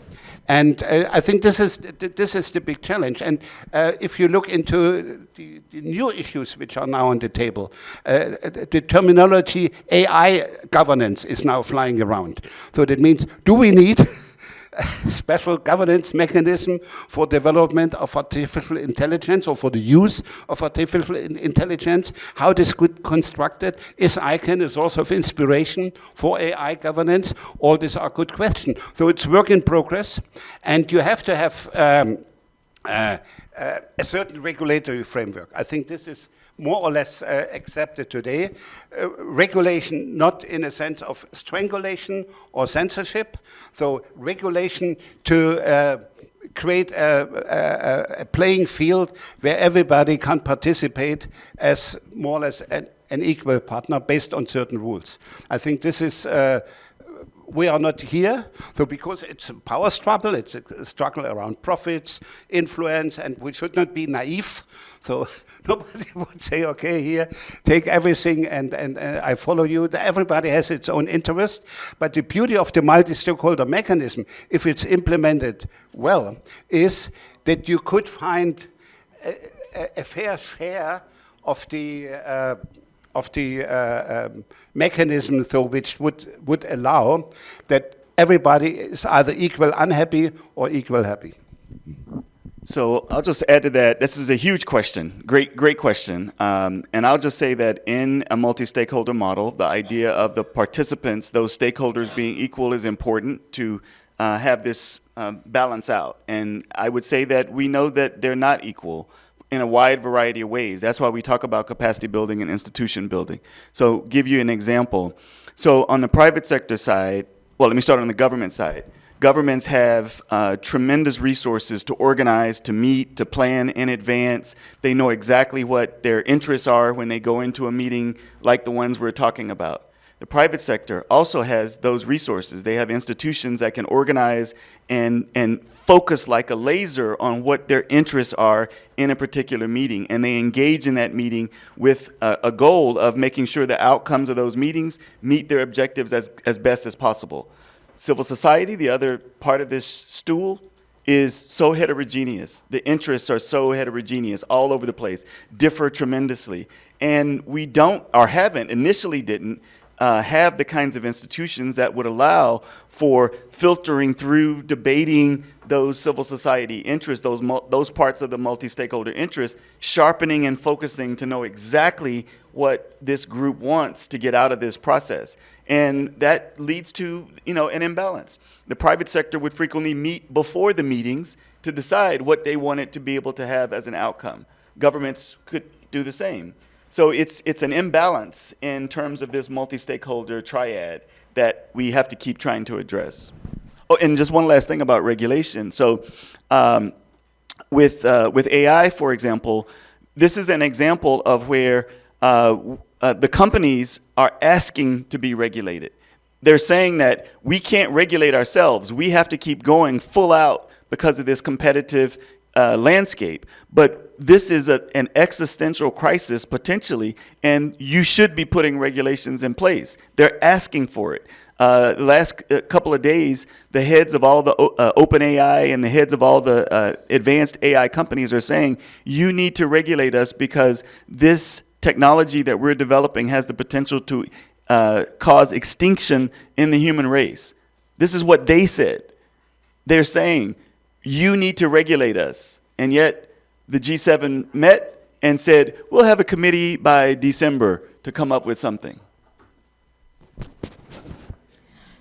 And I think this is the big challenge. And if you look into the new issues which are now on the table, the terminology AI governance is now flying around. So that means, do we need special governance mechanism for development of artificial intelligence or for the use of artificial intelligence? How this could constructed? Is ICANN a source of inspiration for AI governance? All these are good questions. So it's work in progress, and you have to have a certain regulatory framework. I think this is more or less accepted today. Regulation not in a sense of strangulation or censorship. So regulation to create a playing field where everybody can participate as more or less an equal partner based on certain rules. I think this is we are not here, so because it's a power struggle, it's a struggle around profits, influence, and we should not be naive. So nobody would say, okay, here, take everything and I follow you. Everybody has its own interest, but the beauty of the multi-stakeholder mechanism, if it's implemented well, is that you could find a fair share of the mechanism, so which would allow that everybody is either equal unhappy or equal happy. So I'll just add to that. This is a huge question, great question. And I'll just say that in a multi-stakeholder model, the idea of the participants, those stakeholders being equal, is important to have this balance out. And I would say that we know that they're not equal in a wide variety of ways. That's why we talk about capacity building and institution building. So give you an example. So on the private sector side, well, let me start on the government side. Governments have tremendous resources to organize, to meet, to plan in advance. They know exactly what their interests are when they go into a meeting like the ones we're talking about. The private sector also has those resources. They have institutions that can organize and focus like a laser on what their interests are in a particular meeting. And they engage in that meeting with a goal of making sure the outcomes of those meetings meet their objectives as best as possible. Civil society, the other part of this stool, is so heterogeneous. The interests are so heterogeneous all over the place, differ tremendously. And we don't, or haven't, initially didn't, have the kinds of institutions that would allow for filtering through, debating those civil society interests, those parts of the multi-stakeholder interest, sharpening and focusing to know exactly what this group wants to get out of this process. And that leads to, you know, an imbalance. The private sector would frequently meet before the meetings to decide what they wanted to be able to have as an outcome. Governments could do the same. So it's an imbalance in terms of this multi-stakeholder triad that we have to keep trying to address. Oh, and just one last thing about regulation. So with AI, for example, this is an example of where the companies are asking to be regulated. They're saying that we can't regulate ourselves. We have to keep going full out because of this competitive landscape. But this is an existential crisis potentially, and you should be putting regulations in place. They're asking for it. The last couple of days, the heads of all the OpenAI and the heads of all the advanced AI companies are saying, you need to regulate us because this technology that we're developing has the potential to cause extinction in the human race. This is what they said. They're saying, you need to regulate us. And yet the G7 met and said, we'll have a committee by December to come up with something.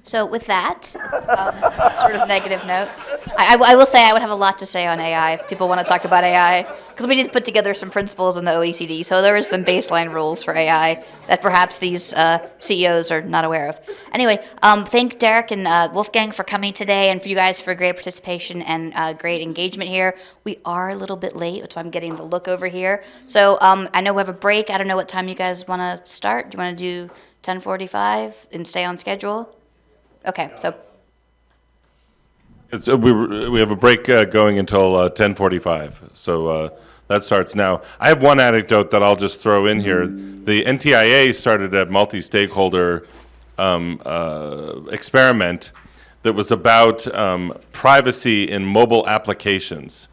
So with that sort of negative note, I will say I would have a lot to say on AI if people want to talk about AI, because we did put together some principles in the OECD, so there is some baseline rules for AI that perhaps these CEOs are not aware of. Anyway, thank Derrick and Wolfgang for coming today, and for you guys for great participation and great engagement here. We are a little bit late, that's why I'm getting the look over here. So I know we have a break. I don't know what time you guys want to start. Do you want to do 10:45 and stay on schedule? Okay, so we have a break going until 10:45, so that starts now. I have one anecdote that I'll just throw in here. The NTIA started a multi-stakeholder experiment that was about privacy in mobile applications.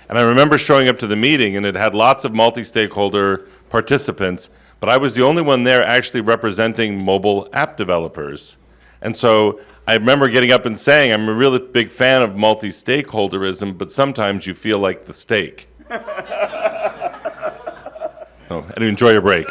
And I remember showing up to the meeting, and it had lots of multi-stakeholder participants, but I was the only one there actually representing mobile app developers. And so I remember getting up and saying, I'm a really big fan of multi-stakeholderism, but sometimes you feel like the steak. So, and enjoy your break.